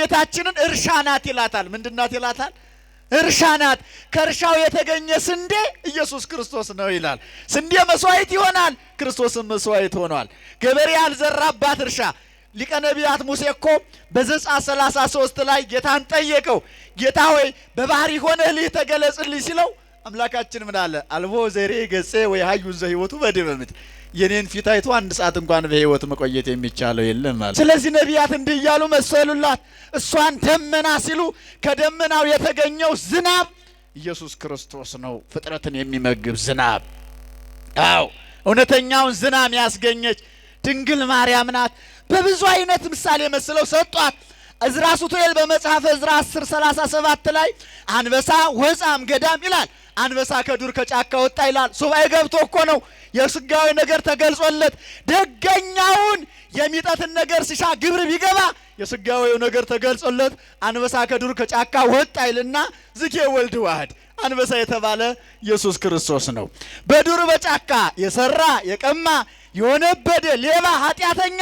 እመቤታችንን እርሻ ናት ይላታል። ምንድናት ይላታል? እርሻ ናት። ከእርሻው የተገኘ ስንዴ ኢየሱስ ክርስቶስ ነው ይላል። ስንዴ መስዋዕት ይሆናል፣ ክርስቶስም መስዋዕት ሆኗል። ገበሬ ያልዘራባት እርሻ። ሊቀ ነቢያት ሙሴ እኮ በዘጸአት 33 ላይ ጌታን ጠየቀው። ጌታ ሆይ በባህሪ ሆነህ ልይ ተገለጽልኝ ሲለው አምላካችን ምን አለ? አልቦ ዘሬ ገጼ ወይ ሀዩን ዘህይወቱ በዲበ ምድር፣ የኔን ፊት አይቶ አንድ ሰዓት እንኳን በህይወት መቆየት የሚቻለው የለም ማለት። ስለዚህ ነቢያት እንዲህ እያሉ መሰሉላት። እሷን ደመና ሲሉ ከደመናው የተገኘው ዝናብ ኢየሱስ ክርስቶስ ነው፣ ፍጥረትን የሚመግብ ዝናብ። አዎ እውነተኛውን ዝናብ ያስገኘች ድንግል ማርያም ናት። በብዙ አይነት ምሳሌ መስለው ሰጧት። እዝራ ሱቱኤል በመጽሐፈ እዝራ 10:37 ላይ አንበሳ ወፃም ገዳም ይላል። አንበሳ ከዱር ከጫካ ወጣ ይላል። ሱባኤ ገብቶ እኮ ነው የስጋዊ ነገር ተገልጾለት። ደገኛውን የሚጠትን ነገር ሲሻ ግብር ቢገባ የስጋዊው ነገር ተገልጾለት አንበሳ ከዱር ከጫካ ወጣ ይልና ዝኬ ወልድ ዋህድ አንበሳ የተባለ ኢየሱስ ክርስቶስ ነው። በዱር በጫካ የሰራ የቀማ የወነበደ ሌባ ኃጢአተኛ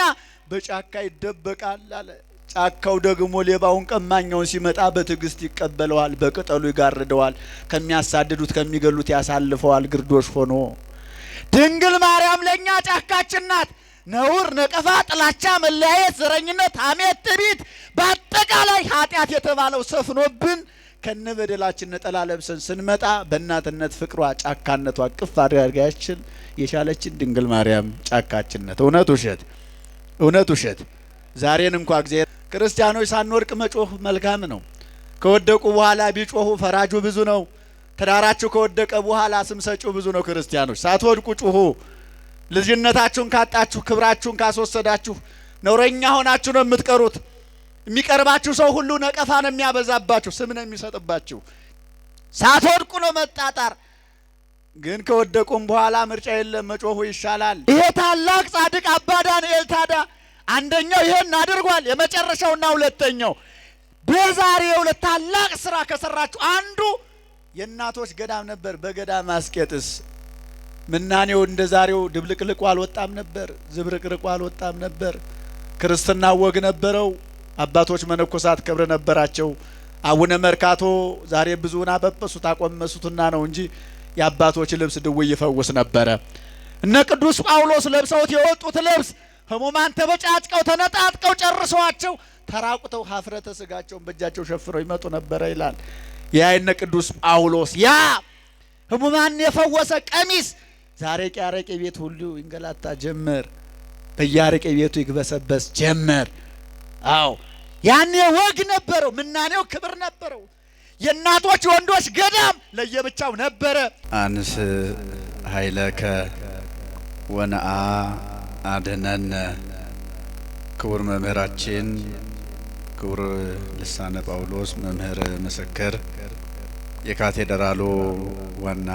በጫካ ይደበቃል አለ። ጫካው ደግሞ ሌባውን ቀማኛውን ሲመጣ በትዕግስት ይቀበለዋል፣ በቅጠሉ ይጋርደዋል፣ ከሚያሳድዱት ከሚገሉት ያሳልፈዋል ግርዶሽ ሆኖ። ድንግል ማርያም ለኛ ጫካችን ናት። ነውር፣ ነቀፋ፣ ጥላቻ፣ መለያየት፣ ዘረኝነት፣ ሐሜት፣ ትዕቢት በአጠቃላይ ኃጢአት የተባለው ሰፍኖብን ከነበደላችን ነጠላ ለብሰን ስንመጣ በእናትነት ፍቅሯ ጫካነቷ ቅፍ አድርጋችን የሻለችን ድንግል ማርያም ጫካችን ናት። እውነት ውሸት? እውነት ውሸት? ዛሬን እንኳ እግዚአብሔር ክርስቲያኖች ሳንወድቅ መጮህ መልካም ነው። ከወደቁ በኋላ ቢጮሁ ፈራጁ ብዙ ነው። ተዳራችሁ ከወደቀ በኋላ ስም ሰጪው ብዙ ነው። ክርስቲያኖች ሳትወድቁ ጩሁ። ልጅነታችሁን ካጣችሁ፣ ክብራችሁን ካስወሰዳችሁ ነውረኛ ሆናችሁ ነው የምትቀሩት። የሚቀርባችሁ ሰው ሁሉ ነቀፋ ነው የሚያበዛባችሁ፣ ስም ነው የሚሰጥባችሁ። ሳትወድቁ ነው መጣጣር። ግን ከወደቁም በኋላ ምርጫ የለም፣ መጮሁ ይሻላል። ይሄ ታላቅ ጻድቅ አባ ዳንኤል ታዲያ አንደኛው ይሄን አድርጓል። የመጨረሻውና ሁለተኛው በዛሬው ለታላቅ ስራ ከሰራችሁ አንዱ የእናቶች ገዳም ነበር። በገዳም አስቄጥስ ምናኔው እንደዛሬው ድብልቅልቁ አልወጣም ነበር፣ ዝብርቅርቁ አልወጣም ነበር። ክርስትና ወግ ነበረው። አባቶች መነኮሳት ክብር ነበራቸው። አቡነ መርካቶ ዛሬ ብዙውን አበበሱት አቆመሱትና ነው እንጂ የአባቶች ልብስ ድውይ ይፈውስ ነበረ። እነ ቅዱስ ጳውሎስ ለብሰውት የወጡት ልብስ ህሙማን ተበጫጭቀው ተነጣጥቀው ጨርሰዋቸው ተራቁተው ሀፍረተ ስጋቸውን በእጃቸው ሸፍረው ይመጡ ነበረ ይላል። ያይነ ቅዱስ ጳውሎስ ያ ህሙማን የፈወሰ ቀሚስ ዛሬ ቂያረቄ ቤት ሁሉ ይንገላታ ጀመር፣ በያረቄ ቤቱ ይግበሰበስ ጀመር። አዎ ያኔ ወግ ነበረው፣ ምናኔው ክብር ነበረው። የእናቶች ወንዶች ገዳም ለየብቻው ነበረ። አንስ ኃይለከ ወነአ አድነን። ክቡር መምህራችን ክቡር ልሳነ ጳውሎስ መምህር ምስክር፣ የካቴድራሉ ዋና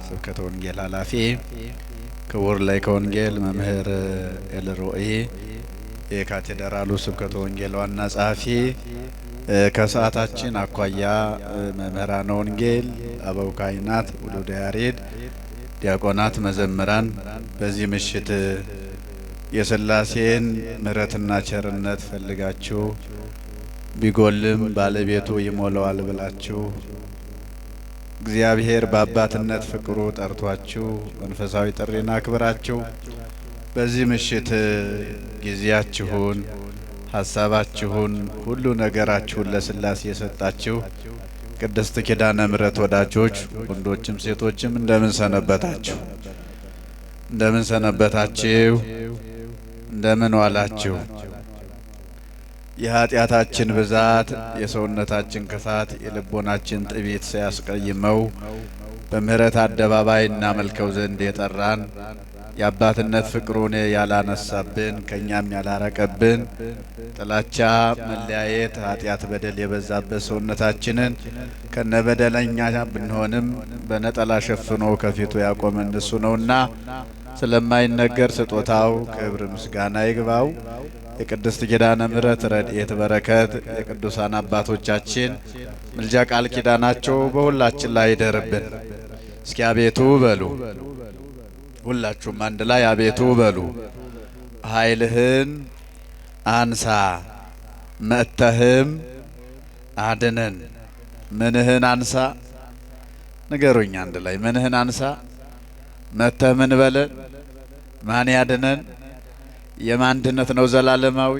ስብከተ ወንጌል ኃላፊ ክቡር ላይከ ወንጌል መምህር ኤልሮኢ፣ የካቴድራሉ ስብከተ ወንጌል ዋና ጸሐፊ፣ ከሰዓታችን አኳያ መምህራነ ወንጌል፣ አበው ካህናት፣ ውሉደ ያሬድ፣ ዲያቆናት፣ መዘምራን በዚህ ምሽት የሥላሴን ምሕረትና ቸርነት ፈልጋችሁ ቢጎልም ባለቤቱ ይሞላዋል ብላችሁ እግዚአብሔር በአባትነት ፍቅሩ ጠርቷችሁ መንፈሳዊ ጥሪና አክብራችሁ በዚህ ምሽት ጊዜያችሁን፣ ሐሳባችሁን፣ ሁሉ ነገራችሁን ለሥላሴ የሰጣችሁ ቅድስት ኪዳነ ምሕረት ወዳጆች ወንዶችም ሴቶችም እንደምን ሰነበታችሁ? እንደምን ሰነበታችሁ? እንደምን ዋላችሁ? የኃጢአታችን ብዛት የሰውነታችን ክፋት የልቦናችን ጥቢት ሳያስቀይመው በምህረት አደባባይ እናመልከው ዘንድ የጠራን የአባትነት ፍቅሩን ያላነሳብን ከኛም ያላረቀብን ጥላቻ፣ መለያየት፣ ኃጢአት፣ በደል የበዛበት ሰውነታችንን ከነበደለኛ ብንሆንም በነጠላ ሸፍኖ ከፊቱ ያቆመን እሱ ነውና ስለማይነገር ስጦታው ክብር ምስጋና ይግባው። የቅድስት ኪዳነ ምሕረት ረድኤት በረከት የቅዱሳን አባቶቻችን ምልጃ ቃል ኪዳናቸው በሁላችን ላይ ይደርብን። እስኪ አቤቱ በሉ። ሁላችሁም አንድ ላይ አቤቱ በሉ። ኃይልህን አንሳ መጥተህም አድነን። ምንህን አንሳ ንገሩኝ አንድ ላይ ምንህን አንሳ መተህ ምን በለን ማን ያድነን? የማን ድነት ነው ዘላለማዊ?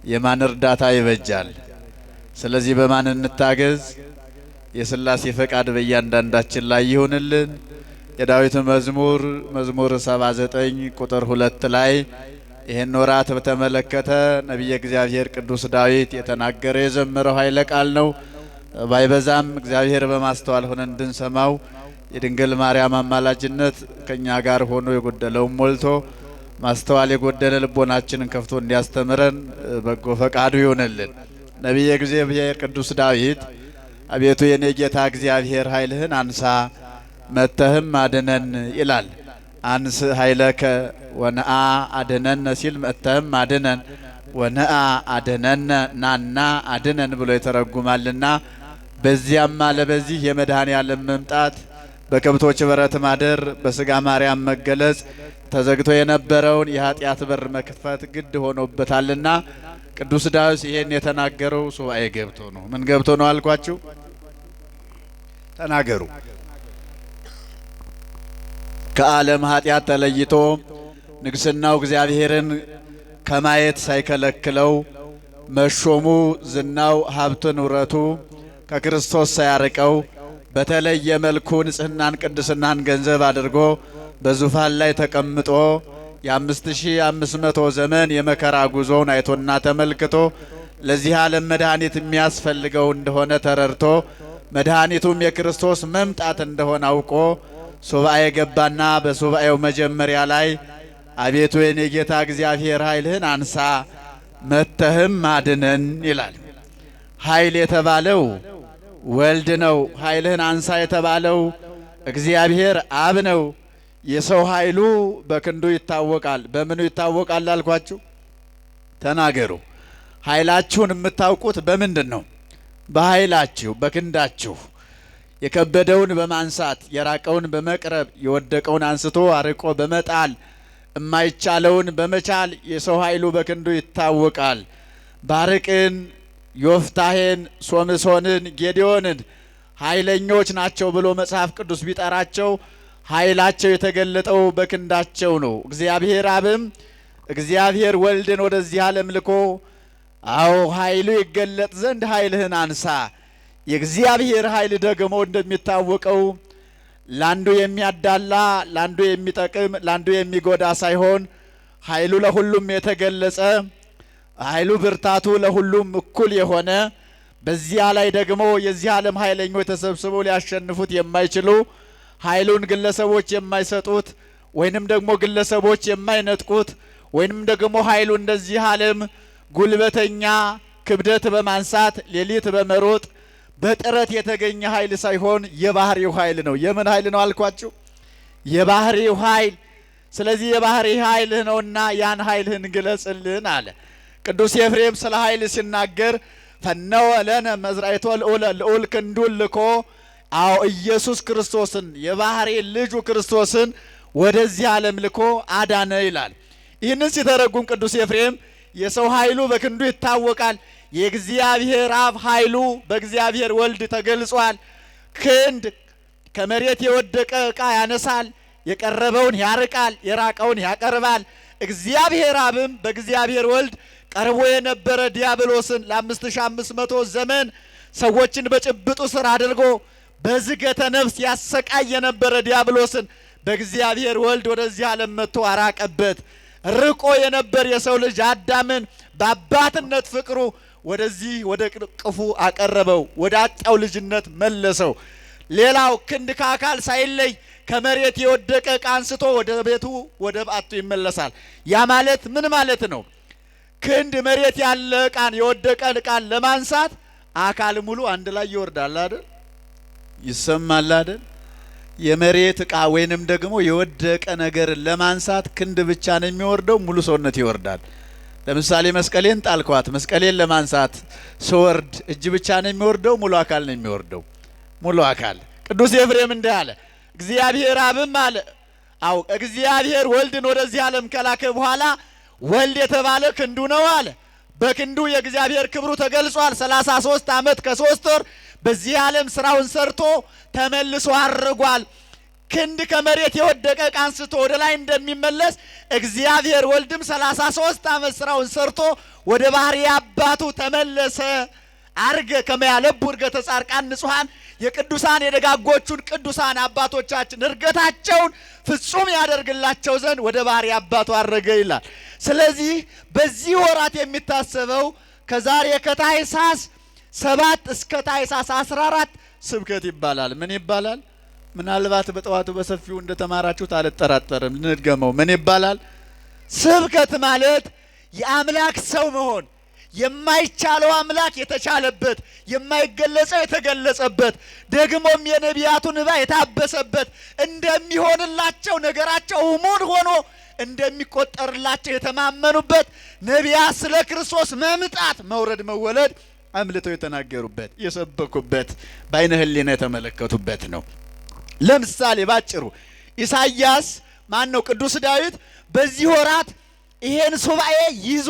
የማን እርዳታ ይበጃል? ስለዚህ በማን እንታገዝ? የሥላሴ ፈቃድ በእያንዳንዳችን ላይ ይሁንልን። የዳዊት መዝሙር 79 ቁጥር 2 ላይ ይህን ወራት በተመለከተ ነቢየ እግዚአብሔር ቅዱስ ዳዊት የተናገረ የዘመረው ኃይለ ቃል ነው። ባይበዛም እግዚአብሔር በማስተዋል ሆነን እንድንሰማው የድንግል ማርያም አማላጅነት ከኛ ጋር ሆኖ የጎደለውን ሞልቶ ማስተዋል የጎደለ ልቦናችንን ከፍቶ እንዲያስተምረን በጎ ፈቃዱ ይሆንልን። ነቢየ እግዚአብሔር ቅዱስ ዳዊት አቤቱ የኔ ጌታ እግዚአብሔር ኃይልህን አንሳ መተህም አድነን ይላል። አንስ ኃይለከ ወነአ አድነን ሲል መተህም አድነን ወነአ አድነን ናና አድነን ብሎ ይተረጉማልና በዚያም አለ በዚህ የመድኃኔ ዓለም መምጣት በከብቶች በረት ማደር በስጋ ማርያም መገለጽ ተዘግቶ የነበረውን የኃጢአት በር መክፈት ግድ ሆኖበታልና ቅዱስ ዳዊት ይሄን የተናገረው ሱባኤ ገብቶ ነው። ምን ገብቶ ነው አልኳችሁ? ተናገሩ። ከዓለም ኃጢአት ተለይቶ ንግስናው እግዚአብሔርን ከማየት ሳይከለክለው መሾሙ ዝናው ሀብት ንውረቱ ከክርስቶስ ሳያርቀው በተለየ መልኩ ንጽህናን ቅድስናን ገንዘብ አድርጎ በዙፋን ላይ ተቀምጦ የ5500 ዘመን የመከራ ጉዞውን አይቶና ተመልክቶ ለዚህ ዓለም መድኃኒት የሚያስፈልገው እንደሆነ ተረድቶ መድኃኒቱም የክርስቶስ መምጣት እንደሆነ አውቆ ሱባኤ ገባና በሱባኤው መጀመሪያ ላይ አቤቱ የኔ ጌታ እግዚአብሔር ኃይልህን አንሳ መተህም አድነን ይላል። ኃይል የተባለው ወልድ ነው። ኃይልህን አንሳ የተባለው እግዚአብሔር አብ ነው። የሰው ኃይሉ በክንዱ ይታወቃል። በምኑ ይታወቃል አልኳችሁ? ተናገሩ። ኃይላችሁን የምታውቁት በምንድን ነው? በኃይላችሁ በክንዳችሁ። የከበደውን በማንሳት የራቀውን በመቅረብ የወደቀውን አንስቶ አርቆ በመጣል የማይቻለውን በመቻል የሰው ኃይሉ በክንዱ ይታወቃል። ባርቅን፣ ዮፍታሔን፣ ሶምሶንን፣ ጌዴዎንን ኃይለኞች ናቸው ብሎ መጽሐፍ ቅዱስ ቢጠራቸው ኃይላቸው የተገለጠው በክንዳቸው ነው። እግዚአብሔር አብም እግዚአብሔር ወልድን ወደዚህ ዓለም ልኮ አዎ ኃይሉ ይገለጥ ዘንድ ኃይልህን አንሳ። የእግዚአብሔር ኃይል ደግሞ እንደሚታወቀው ላንዱ የሚያዳላ ላንዱ የሚጠቅም ላንዱ የሚጎዳ ሳይሆን ኃይሉ ለሁሉም የተገለጸ ኃይሉ ብርታቱ ለሁሉም እኩል የሆነ በዚያ ላይ ደግሞ የዚህ ዓለም ኃይለኞች ተሰብስበው ሊያሸንፉት የማይችሉ ኃይሉን ግለሰቦች የማይሰጡት ወይንም ደግሞ ግለሰቦች የማይነጥቁት ወይንም ደግሞ ኃይሉ እንደዚህ ዓለም ጉልበተኛ ክብደት በማንሳት ሌሊት በመሮጥ በጥረት የተገኘ ኃይል ሳይሆን የባህሪው ኃይል ነው። የምን ኃይል ነው አልኳችሁ? የባህሪው ኃይል። ስለዚህ የባህሪ ኃይል ነውና ያን ኃይልህን ግለጽልን አለ። ቅዱስ ኤፍሬም ስለ ኃይል ሲናገር ፈነወ ለነ መዝራዕቶ ልዑል ክንዱን ልኮ አዎ ኢየሱስ ክርስቶስን የባህሪ ልጁ ክርስቶስን ወደዚህ ዓለም ልኮ አዳነ ይላል። ይህንን ሲተረጉም ቅዱስ ኤፍሬም የሰው ኃይሉ በክንዱ ይታወቃል። የእግዚአብሔር አብ ኃይሉ በእግዚአብሔር ወልድ ተገልጿል። ክንድ ከመሬት የወደቀ ዕቃ ያነሳል፣ የቀረበውን ያርቃል፣ የራቀውን ያቀርባል። እግዚአብሔር አብም በእግዚአብሔር ወልድ ቀርቦ የነበረ ዲያብሎስን ለ5500 ዘመን ሰዎችን በጭብጡ ስር አድርጎ በዝገተ ነፍስ ያሰቃይ የነበረ ዲያብሎስን በእግዚአብሔር ወልድ ወደዚህ ዓለም መጥቶ አራቀበት። ርቆ የነበር የሰው ልጅ አዳምን በአባትነት ፍቅሩ ወደዚህ ወደ ቅፉ አቀረበው፣ ወደ አጣው ልጅነት መለሰው። ሌላው ክንድ ከአካል ሳይለይ ከመሬት የወደቀ ዕቃ አንስቶ ወደ ቤቱ ወደ በዓቱ ይመለሳል። ያ ማለት ምን ማለት ነው? ክንድ መሬት ያለ ዕቃን የወደቀ ዕቃን ለማንሳት አካል ሙሉ አንድ ላይ ይወርዳል አይደል? ይሰማል አይደል? የመሬት ዕቃ ወይንም ደግሞ የወደቀ ነገር ለማንሳት ክንድ ብቻ ነው የሚወርደው፣ ሙሉ ሰውነት ይወርዳል። ለምሳሌ መስቀሌን ጣልኳት፣ መስቀሌን ለማንሳት ስወርድ እጅ ብቻ ነው የሚወርደው፣ ሙሉ አካል ነው የሚወርደው፣ ሙሉ አካል። ቅዱስ ኤፍሬም እንዲህ አለ፣ እግዚአብሔር አብም አለ አው እግዚአብሔር ወልድን ወደዚህ ዓለም ከላከ በኋላ ወልድ የተባለ ክንዱ ነው አለ። በክንዱ የእግዚአብሔር ክብሩ ተገልጿል። 33 ዓመት ከ3 ወር በዚህ ዓለም ስራውን ሰርቶ ተመልሶ አርጓል። ክንድ ከመሬት የወደቀ ዕቃ አንስቶ ወደ ላይ እንደሚመለስ እግዚአብሔር ወልድም 33 ዓመት ስራውን ሰርቶ ወደ ባህሪ አባቱ ተመለሰ። አርገ ከመያለቡ እርገተ ጻድቃን ንጹሐን የቅዱሳን የደጋጎቹን ቅዱሳን አባቶቻችን እርገታቸውን ፍጹም ያደርግላቸው ዘንድ ወደ ባህሪ አባቱ አረገ ይላል። ስለዚህ በዚህ ወራት የሚታሰበው ከዛሬ ከታኅሳስ 7 እስከ ታኅሳስ 14 ስብከት ይባላል። ምን ይባላል? ምናልባት በጠዋቱ በሰፊው እንደተማራችሁት አልጠራጠርም። ልንድገመው። ምን ይባላል? ስብከት ማለት የአምላክ ሰው መሆን፣ የማይቻለው አምላክ የተቻለበት፣ የማይገለጸው የተገለጸበት፣ ደግሞም የነቢያቱ እንባ የታበሰበት፣ እንደሚሆንላቸው ነገራቸው እሙን ሆኖ እንደሚቆጠርላቸው የተማመኑበት፣ ነቢያት ስለ ክርስቶስ መምጣት መውረድ መወለድ አምልተው የተናገሩበት፣ የሰበኩበት፣ በዓይነ ሕሊና የተመለከቱበት ነው። ለምሳሌ ባጭሩ ኢሳይያስ ማን ነው? ቅዱስ ዳዊት በዚህ ወራት ይሄን ሱባኤ ይዞ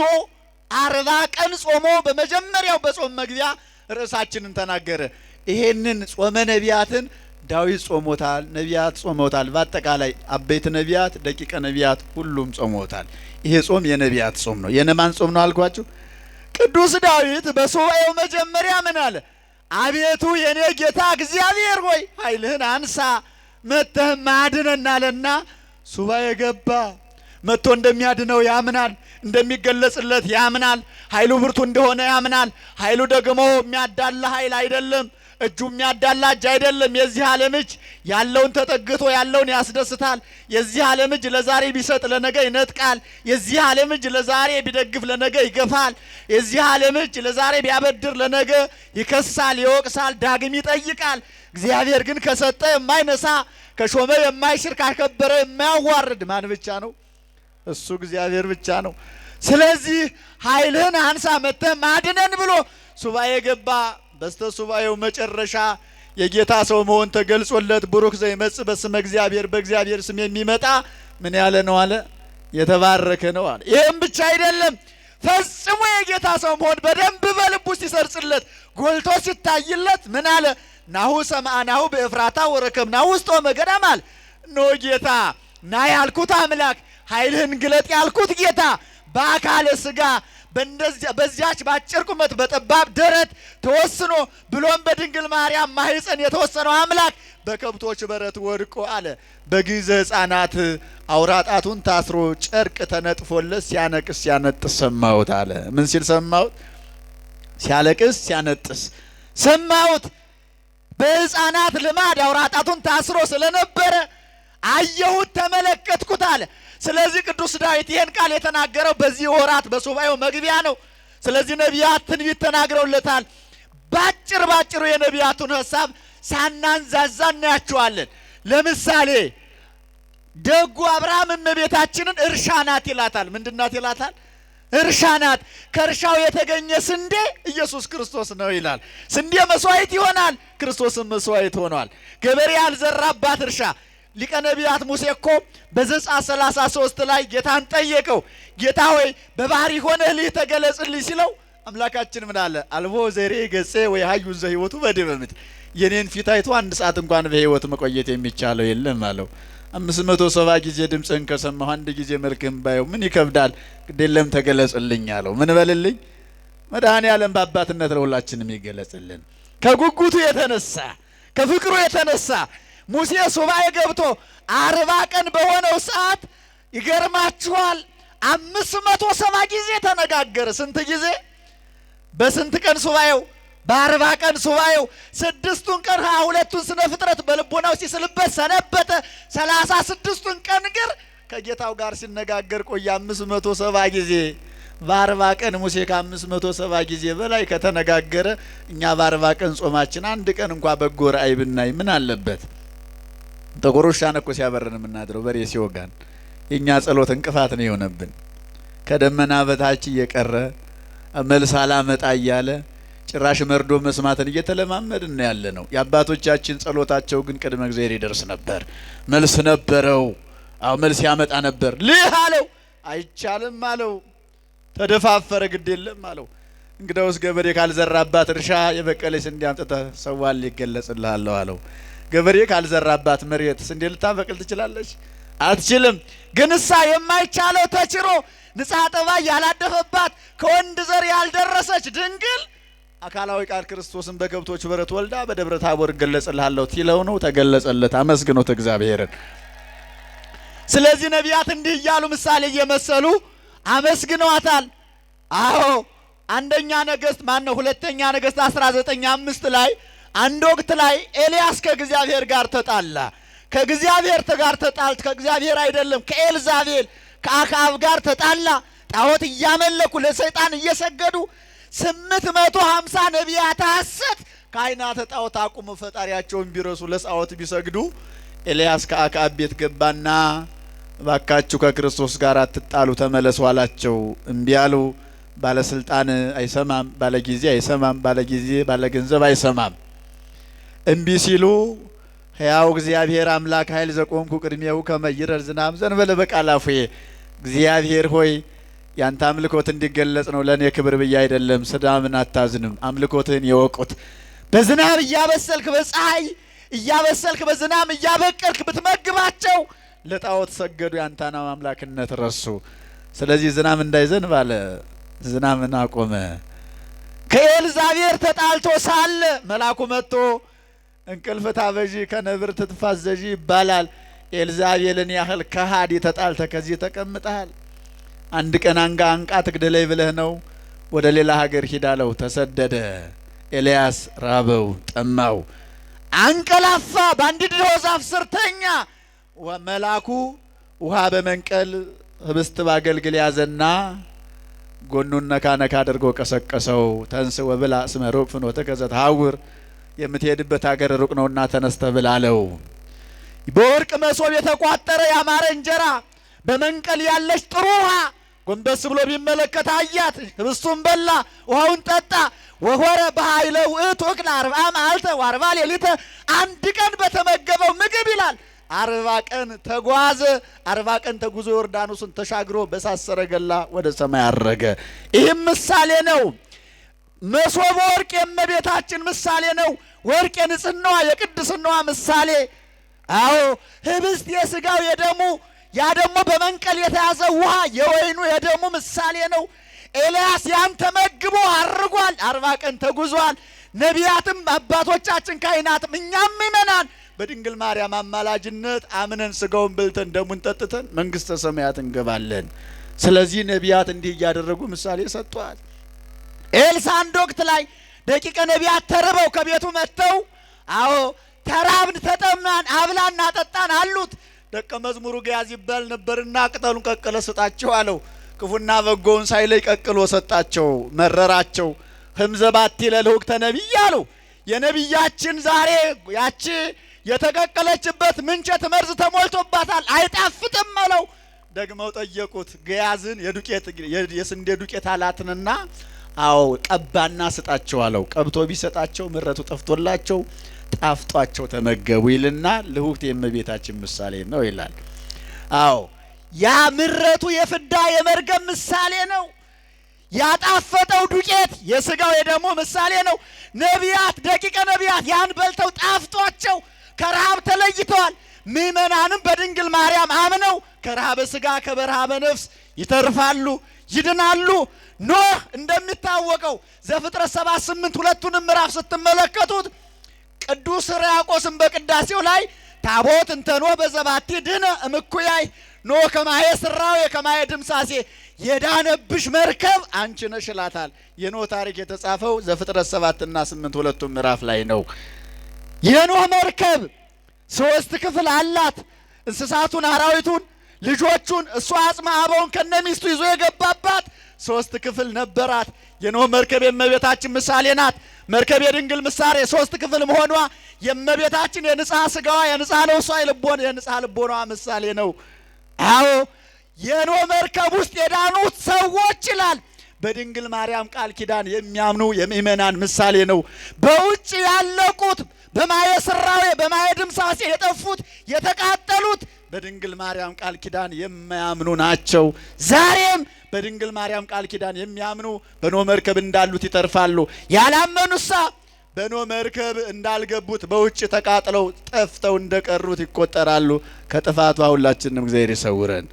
40 ቀን ጾሞ በመጀመሪያው በጾም መግቢያ ርዕሳችንን ተናገረ። ይሄንን ጾመ ነቢያትን ዳዊት ጾሞታል፣ ነቢያት ጾሞታል። በአጠቃላይ አበይት ነቢያት፣ ደቂቀ ነቢያት ሁሉም ጾሞታል። ይሄ ጾም የነቢያት ጾም ነው። የነማን ጾም ነው አልኳችሁ? ቅዱስ ዳዊት በሱባኤው መጀመሪያ ምን አለ? አቤቱ የኔ ጌታ እግዚአብሔር ሆይ ኃይልህን አንሳ መጥተህም አድነን አለና ሱባኤ ገባ። መጥቶ እንደሚያድነው ያምናል፣ እንደሚገለጽለት ያምናል፣ ኃይሉ ብርቱ እንደሆነ ያምናል። ኃይሉ ደግሞ የሚያዳላ ኃይል አይደለም፣ እጁ የሚያዳላ እጅ አይደለም። የዚህ ዓለም እጅ ያለውን ተጠግቶ ያለውን ያስደስታል። የዚህ ዓለም እጅ ለዛሬ ቢሰጥ ለነገ ይነጥቃል። የዚህ ዓለም እጅ ለዛሬ ቢደግፍ ለነገ ይገፋል። የዚህ ዓለም እጅ ለዛሬ ቢያበድር ለነገ ይከሳል፣ ይወቅሳል፣ ዳግም ይጠይቃል። እግዚአብሔር ግን ከሰጠ የማይነሳ ከሾመ የማይሽር ካከበረ የማያዋርድ ማን ብቻ ነው? እሱ እግዚአብሔር ብቻ ነው። ስለዚህ ኃይልህን አንሳ መጥተህ ማድነን ብሎ ሱባኤ ገባ። በስተ ሱባኤው መጨረሻ የጌታ ሰው መሆን ተገልጾለት ቡሩክ ዘይመጽእ በስመ እግዚአብሔር በእግዚአብሔር ስም የሚመጣ ምን ያለ ነው አለ? የተባረከ ነው አለ። ይህም ብቻ አይደለም፣ ፈጽሞ የጌታ ሰው መሆን በደንብ በልቡ ሲሰርጽለት ጎልቶ ሲታይለት ምን አለ? ናሁ ሰማዕናሁ በኤፍራታ ወረከብናሁ ውስጥ ወመገዳም አለ። እነሆ ጌታ ና ያልኩት አምላክ ኃይልህን ግለጥ ያልኩት ጌታ በአካለ ሥጋ በዚያች ባጭር ቁመት በጠባብ ደረት ተወስኖ ብሎም በድንግል ማርያም ማህፀን የተወሰነው አምላክ በከብቶች በረት ወድቆ አለ። በጊዜ ሕፃናት አውራጣቱን ታስሮ ጨርቅ ተነጥፎለት ሲያነቅስ ሲያነጥስ ሰማሁት አለ። ምን ሲል ሰማሁት? ሲያለቅስ ሲያነጥስ ሰማሁት። በሕፃናት ልማድ አውራጣቱን ታስሮ ስለነበረ አየሁት፣ ተመለከትኩት አለ። ስለዚህ ቅዱስ ዳዊት ይህን ቃል የተናገረው በዚህ ወራት በሱባኤው መግቢያ ነው። ስለዚህ ነቢያት ትንቢት ተናግረውለታል። ባጭሩ የነቢያቱን ሐሳብ ሳናንዛዛ እናያቸዋለን። ለምሳሌ ደጉ አብርሃም እመቤታችንን እርሻ ናት ይላታል። ምንድን ናት ይላታል? እርሻ ናት። ከእርሻው የተገኘ ስንዴ ኢየሱስ ክርስቶስ ነው ይላል። ስንዴ መስዋዕት ይሆናል፣ ክርስቶስም መስዋዕት ሆኗል። ገበሬ ያልዘራባት እርሻ። ሊቀ ነቢያት ሙሴ እኮ በዘጸአት 33 ላይ ጌታን ጠየቀው። ጌታ ሆይ በባህሪ ሆነህ ልህ ተገለጽልኝ ሲለው አምላካችን ምን አለ? አልቦ ዘሬ ገጼ ወይ ሀዩ ዘህይወቱ በዲበ ምድር፣ የኔን ፊት አይቶ አንድ ሰዓት እንኳን በህይወት መቆየት የሚቻለው የለም አለው። 570 ጊዜ ድምፅህን ከሰማሁ አንድ ጊዜ መልክህን ባየው ምን ይከብዳል? ግዴለም ተገለጽልኝ አለው። ምን በልልኝ? መድኃኔዓለም በአባትነት ለሁላችንም ይገለጽልን። ከጉጉቱ የተነሳ ከፍቅሩ የተነሳ ሙሴ ሱባኤ ገብቶ 40 ቀን በሆነው ሰዓት ይገርማችኋል 570 ጊዜ ተነጋገረ። ስንት ጊዜ? በስንት ቀን ሱባኤው? በ40 ቀን ሱባኤው። 6ቱን ቀን 22ቱን ስነ ፍጥረት በልቦናው ሲስልበት ሰነበተ። 36ቱን ቀን ግን ከጌታው ጋር ሲነጋገር ቆየ 570 ጊዜ። በ40 ቀን ሙሴ ከ570 ጊዜ በላይ ከተነጋገረ እኛ በ40 ቀን ጾማችን አንድ ቀን እንኳን በጎ ራእይ ብናይ ምን አለበት? ጥቁር ውሻን እኮ ሲያበረን የምናድረው በሬ ሲወጋን የእኛ ጸሎት እንቅፋት ነው የሆነብን። ከደመና በታች እየቀረ መልስ አላመጣ እያለ ጭራሽ መርዶ መስማትን እየተለማመድን ነው ያለ ነው። የአባቶቻችን ጸሎታቸው ግን ቅድመ እግዚአብሔር ይደርስ ነበር፣ መልስ ነበረው። አዎ መልስ ያመጣ ነበር። ልህ አለው፣ አይቻልም አለው። ተደፋፈረ። ግድ የለም አለው። እንግዳውስ ገበሬ ካልዘራባት እርሻ የበቀለች ስንዴ አምጥተህ ሰዋል ይገለጽልሃል አለው። ገበሬ ካልዘራባት መሬት ስንዴ ልታበቅል ትችላለች? አትችልም። ግን እሳ የማይቻለው ተችሮ ንጽሐ ጠባይ ያላደፈባት ከወንድ ዘር ያልደረሰች ድንግል አካላዊ ቃል ክርስቶስን በከብቶች በረት ወልዳ በደብረ ታቦር እገለጽልሃለሁ ትለው ነው። ተገለጸለት። አመስግኖት እግዚአብሔርን። ስለዚህ ነቢያት እንዲህ እያሉ ምሳሌ እየመሰሉ አመስግነዋታል። አዎ አንደኛ ነገሥት ሁለተኛ ነገሥት 19:5 ላይ አንድ ወቅት ላይ ኤልያስ ከእግዚአብሔር ጋር ተጣላ። ከእግዚአብሔር ጋር ተጣልት ከእግዚአብሔር አይደለም ከኤልዛቤል ከአክዓብ ጋር ተጣላ። ጣዖት እያመለኩ ለሰይጣን እየሰገዱ 850 ነቢያት ሐሰት ካህናተ ጣዖት አቁሙ ፈጣሪያቸውን ቢረሱ ለጣዖት ቢሰግዱ ኤልያስ ከአክዓብ ቤት ገባና ባካችሁ ከክርስቶስ ጋር አትጣሉ ተመለሱ አላቸው። እምቢ አሉ። ባለስልጣን አይሰማም፣ ባለጊዜ አይሰማም፣ ባለጊዜ ባለገንዘብ አይሰማም። እምቢ ሲሉ ሕያው እግዚአብሔር አምላክ ኃይል ዘቆምኩ ቅድሜው ከመይረር ዝናብ ዘንበለ በቃላፉዬ እግዚአብሔር ሆይ ያንተ አምልኮት እንዲገለጽ ነው፣ ለኔ ክብር ብዬ አይደለም። ሰዳምን አታዝንም፣ አምልኮትህን የወቁት በዝናብ እያበሰልክ በፀሐይ እያበሰልክ በዝናብ እያበቀልክ ብትመግባቸው ለጣዖት ሰገዱ፣ ያንተን አምላክነት ረሱ። ስለዚህ ዝናብ እንዳይዘንብ አለ፣ ዝናብን አቆመ። ከኤልዛቤል ተጣልቶ ሳለ መልአኩ መጥቶ እንቅልፍ ታበዢ ከነብር ትትፋዘዢ ይባላል። ኤልዛቤልን ያህል ከሃዲ ተጣልተ ከዚህ ተቀምጠሃል። አንድ ቀን አንቃ ትግደለይ ብለህ ነው ወደ ሌላ ሀገር ሂዳለው። ተሰደደ። ኤልያስ ራበው ጠማው፣ አንቀላፋ። በአንድ ድሮ ዛፍ ስር ተኛ። መልአኩ ውሃ በመንቀል ህብስት ባገልግል ያዘና ጎኑን ነካ ነካ አድርጎ ቀሰቀሰው። ተንስ ወብላ እስመ ሩቅ ፍኖትከ ዘተሐውር የምትሄድበት ሀገር ሩቅ ነውና ተነስተ ብላ አለው። በወርቅ መሶብ የተቋጠረ ያማረ እንጀራ በመንቀል ያለች ጥሩ ውሃ ጎንበስ ብሎ ቢመለከት አያት። ህብስቱን በላ፣ ውሃውን ጠጣ። ወሆረ በኃይለ ውእቱ እክለ 40 መዓልተ ወ40 ሌሊተ አንድ ቀን በተመገበው ምግብ ይላል 40 ቀን ተጓዘ። 40 ቀን ተጉዞ ዮርዳኖስን ተሻግሮ በእሳት ሰረገላ ወደ ሰማይ አረገ። ይህም ምሳሌ ነው። መሶበ ወርቅ የእመቤታችን ምሳሌ ነው። ወርቅ የንጽህናዋ የቅድስናዋ ምሳሌ። አዎ ህብስት የስጋው የደሙ፣ ያ ደግሞ በመንቀል የተያዘ ውሃ የወይኑ የደሙ ምሳሌ ነው። ኤልያስ ያን ተመግቦ አርጓል። 40 ቀን ተጉዟል። ነቢያትም አባቶቻችን ካህናትም እኛም ምእመናን በድንግል ማርያም አማላጅነት አምነን ስጋውን በልተን ደሙን ጠጥተን መንግስተ ሰማያት እንገባለን። ስለዚህ ነቢያት እንዲህ እያደረጉ ምሳሌ ሰጥቷል። ኤልሳ አንድ ወቅት ላይ ደቂቀ ነቢያት ተርበው ከቤቱ መጥተው አዎ ተራብን ተጠማን አብላና ጠጣን አሉት። ደቀ መዝሙሩ ገያዝ ይባል ነበርና ቅጠሉን ቀቅለ ስጣቸው አለው። ክፉና በጎውን ሳይለይ ቀቅሎ ሰጣቸው። መረራቸው። ህምዘባቲ ለልሁቅ ተነቢይ አሉ። የነቢያችን ዛሬ ያቺ የተቀቀለችበት ምንቸት መርዝ ተሞልቶባታል አይጣፍጥም አለው። ደግመው ጠየቁት። ገያዝን የስንዴ ዱቄት አላትንና አዎ ቀባና ስጣቸው አለው። ቀብቶ ቢሰጣቸው ምረቱ ጠፍቶላቸው ጣፍጧቸው ተመገቡ ይልና ልሁቅት የእመቤታችን ምሳሌ ነው ይላል። አዎ ያ ምረቱ የፍዳ የመርገም ምሳሌ ነው። ያጣፈጠው ዱቄት የስጋው የደሙ ምሳሌ ነው። ነቢያት ደቂቀ ነቢያት ያን በልተው ጣፍጧቸው ከረሃብ ተለይተዋል። ምእመናንም በድንግል ማርያም አምነው ከረሃበ ስጋ ከበረሃበ ነፍስ ይተርፋሉ፣ ይድናሉ። ኖህ እንደሚታወቀው ዘፍጥረት 78 ሁለቱንም ምዕራፍ ስትመለከቱት ቅዱስ ሕርያቆስን በቅዳሴው ላይ ታቦት እንተኖ በዘባቲ ድነ እምኩያይ ኖህ ከማየ ስራው የከማየ ድምሳሴ የዳነብሽ መርከብ አንቺ ነሽ ይላታል። የኖህ ታሪክ የተጻፈው ዘፍጥረት 7 እና 8 ሁለቱም ምዕራፍ ላይ ነው። የኖህ መርከብ 3 ክፍል አላት። እንስሳቱን፣ አራዊቱን፣ ልጆቹን እሷ አጽመ አበውን ከነሚስቱ ይዞ የገባባት 3 ክፍል ነበራት። የኖህ መርከብ የእመቤታችን ምሳሌ ናት። መርከብ የድንግል ምሳሌ 3 ክፍል መሆኗ የእመቤታችን የንጽሐ ስጋዋ የንጽሐ ነፍሷ የንጽሐ ልቦናዋ ምሳሌ ነው። አዎ የኖህ መርከብ ውስጥ የዳኑት ሰዎች ይላል በድንግል ማርያም ቃል ኪዳን የሚያምኑ የምእመናን ምሳሌ ነው። በውጭ ያለቁት በማየ ስራዌ በማየ ድምሳሴ የጠፉት የተቃጠሉት በድንግል ማርያም ቃል ኪዳን የማያምኑ ናቸው። ዛሬም በድንግል ማርያም ቃል ኪዳን የሚያምኑ በኖህ መርከብ እንዳሉት ይተርፋሉ። ያላመኑሳ በኖህ መርከብ እንዳልገቡት በውጭ ተቃጥለው ጠፍተው እንደቀሩት ይቆጠራሉ። ከጥፋቷ ሁላችንም እግዚአብሔር ይሰውረን።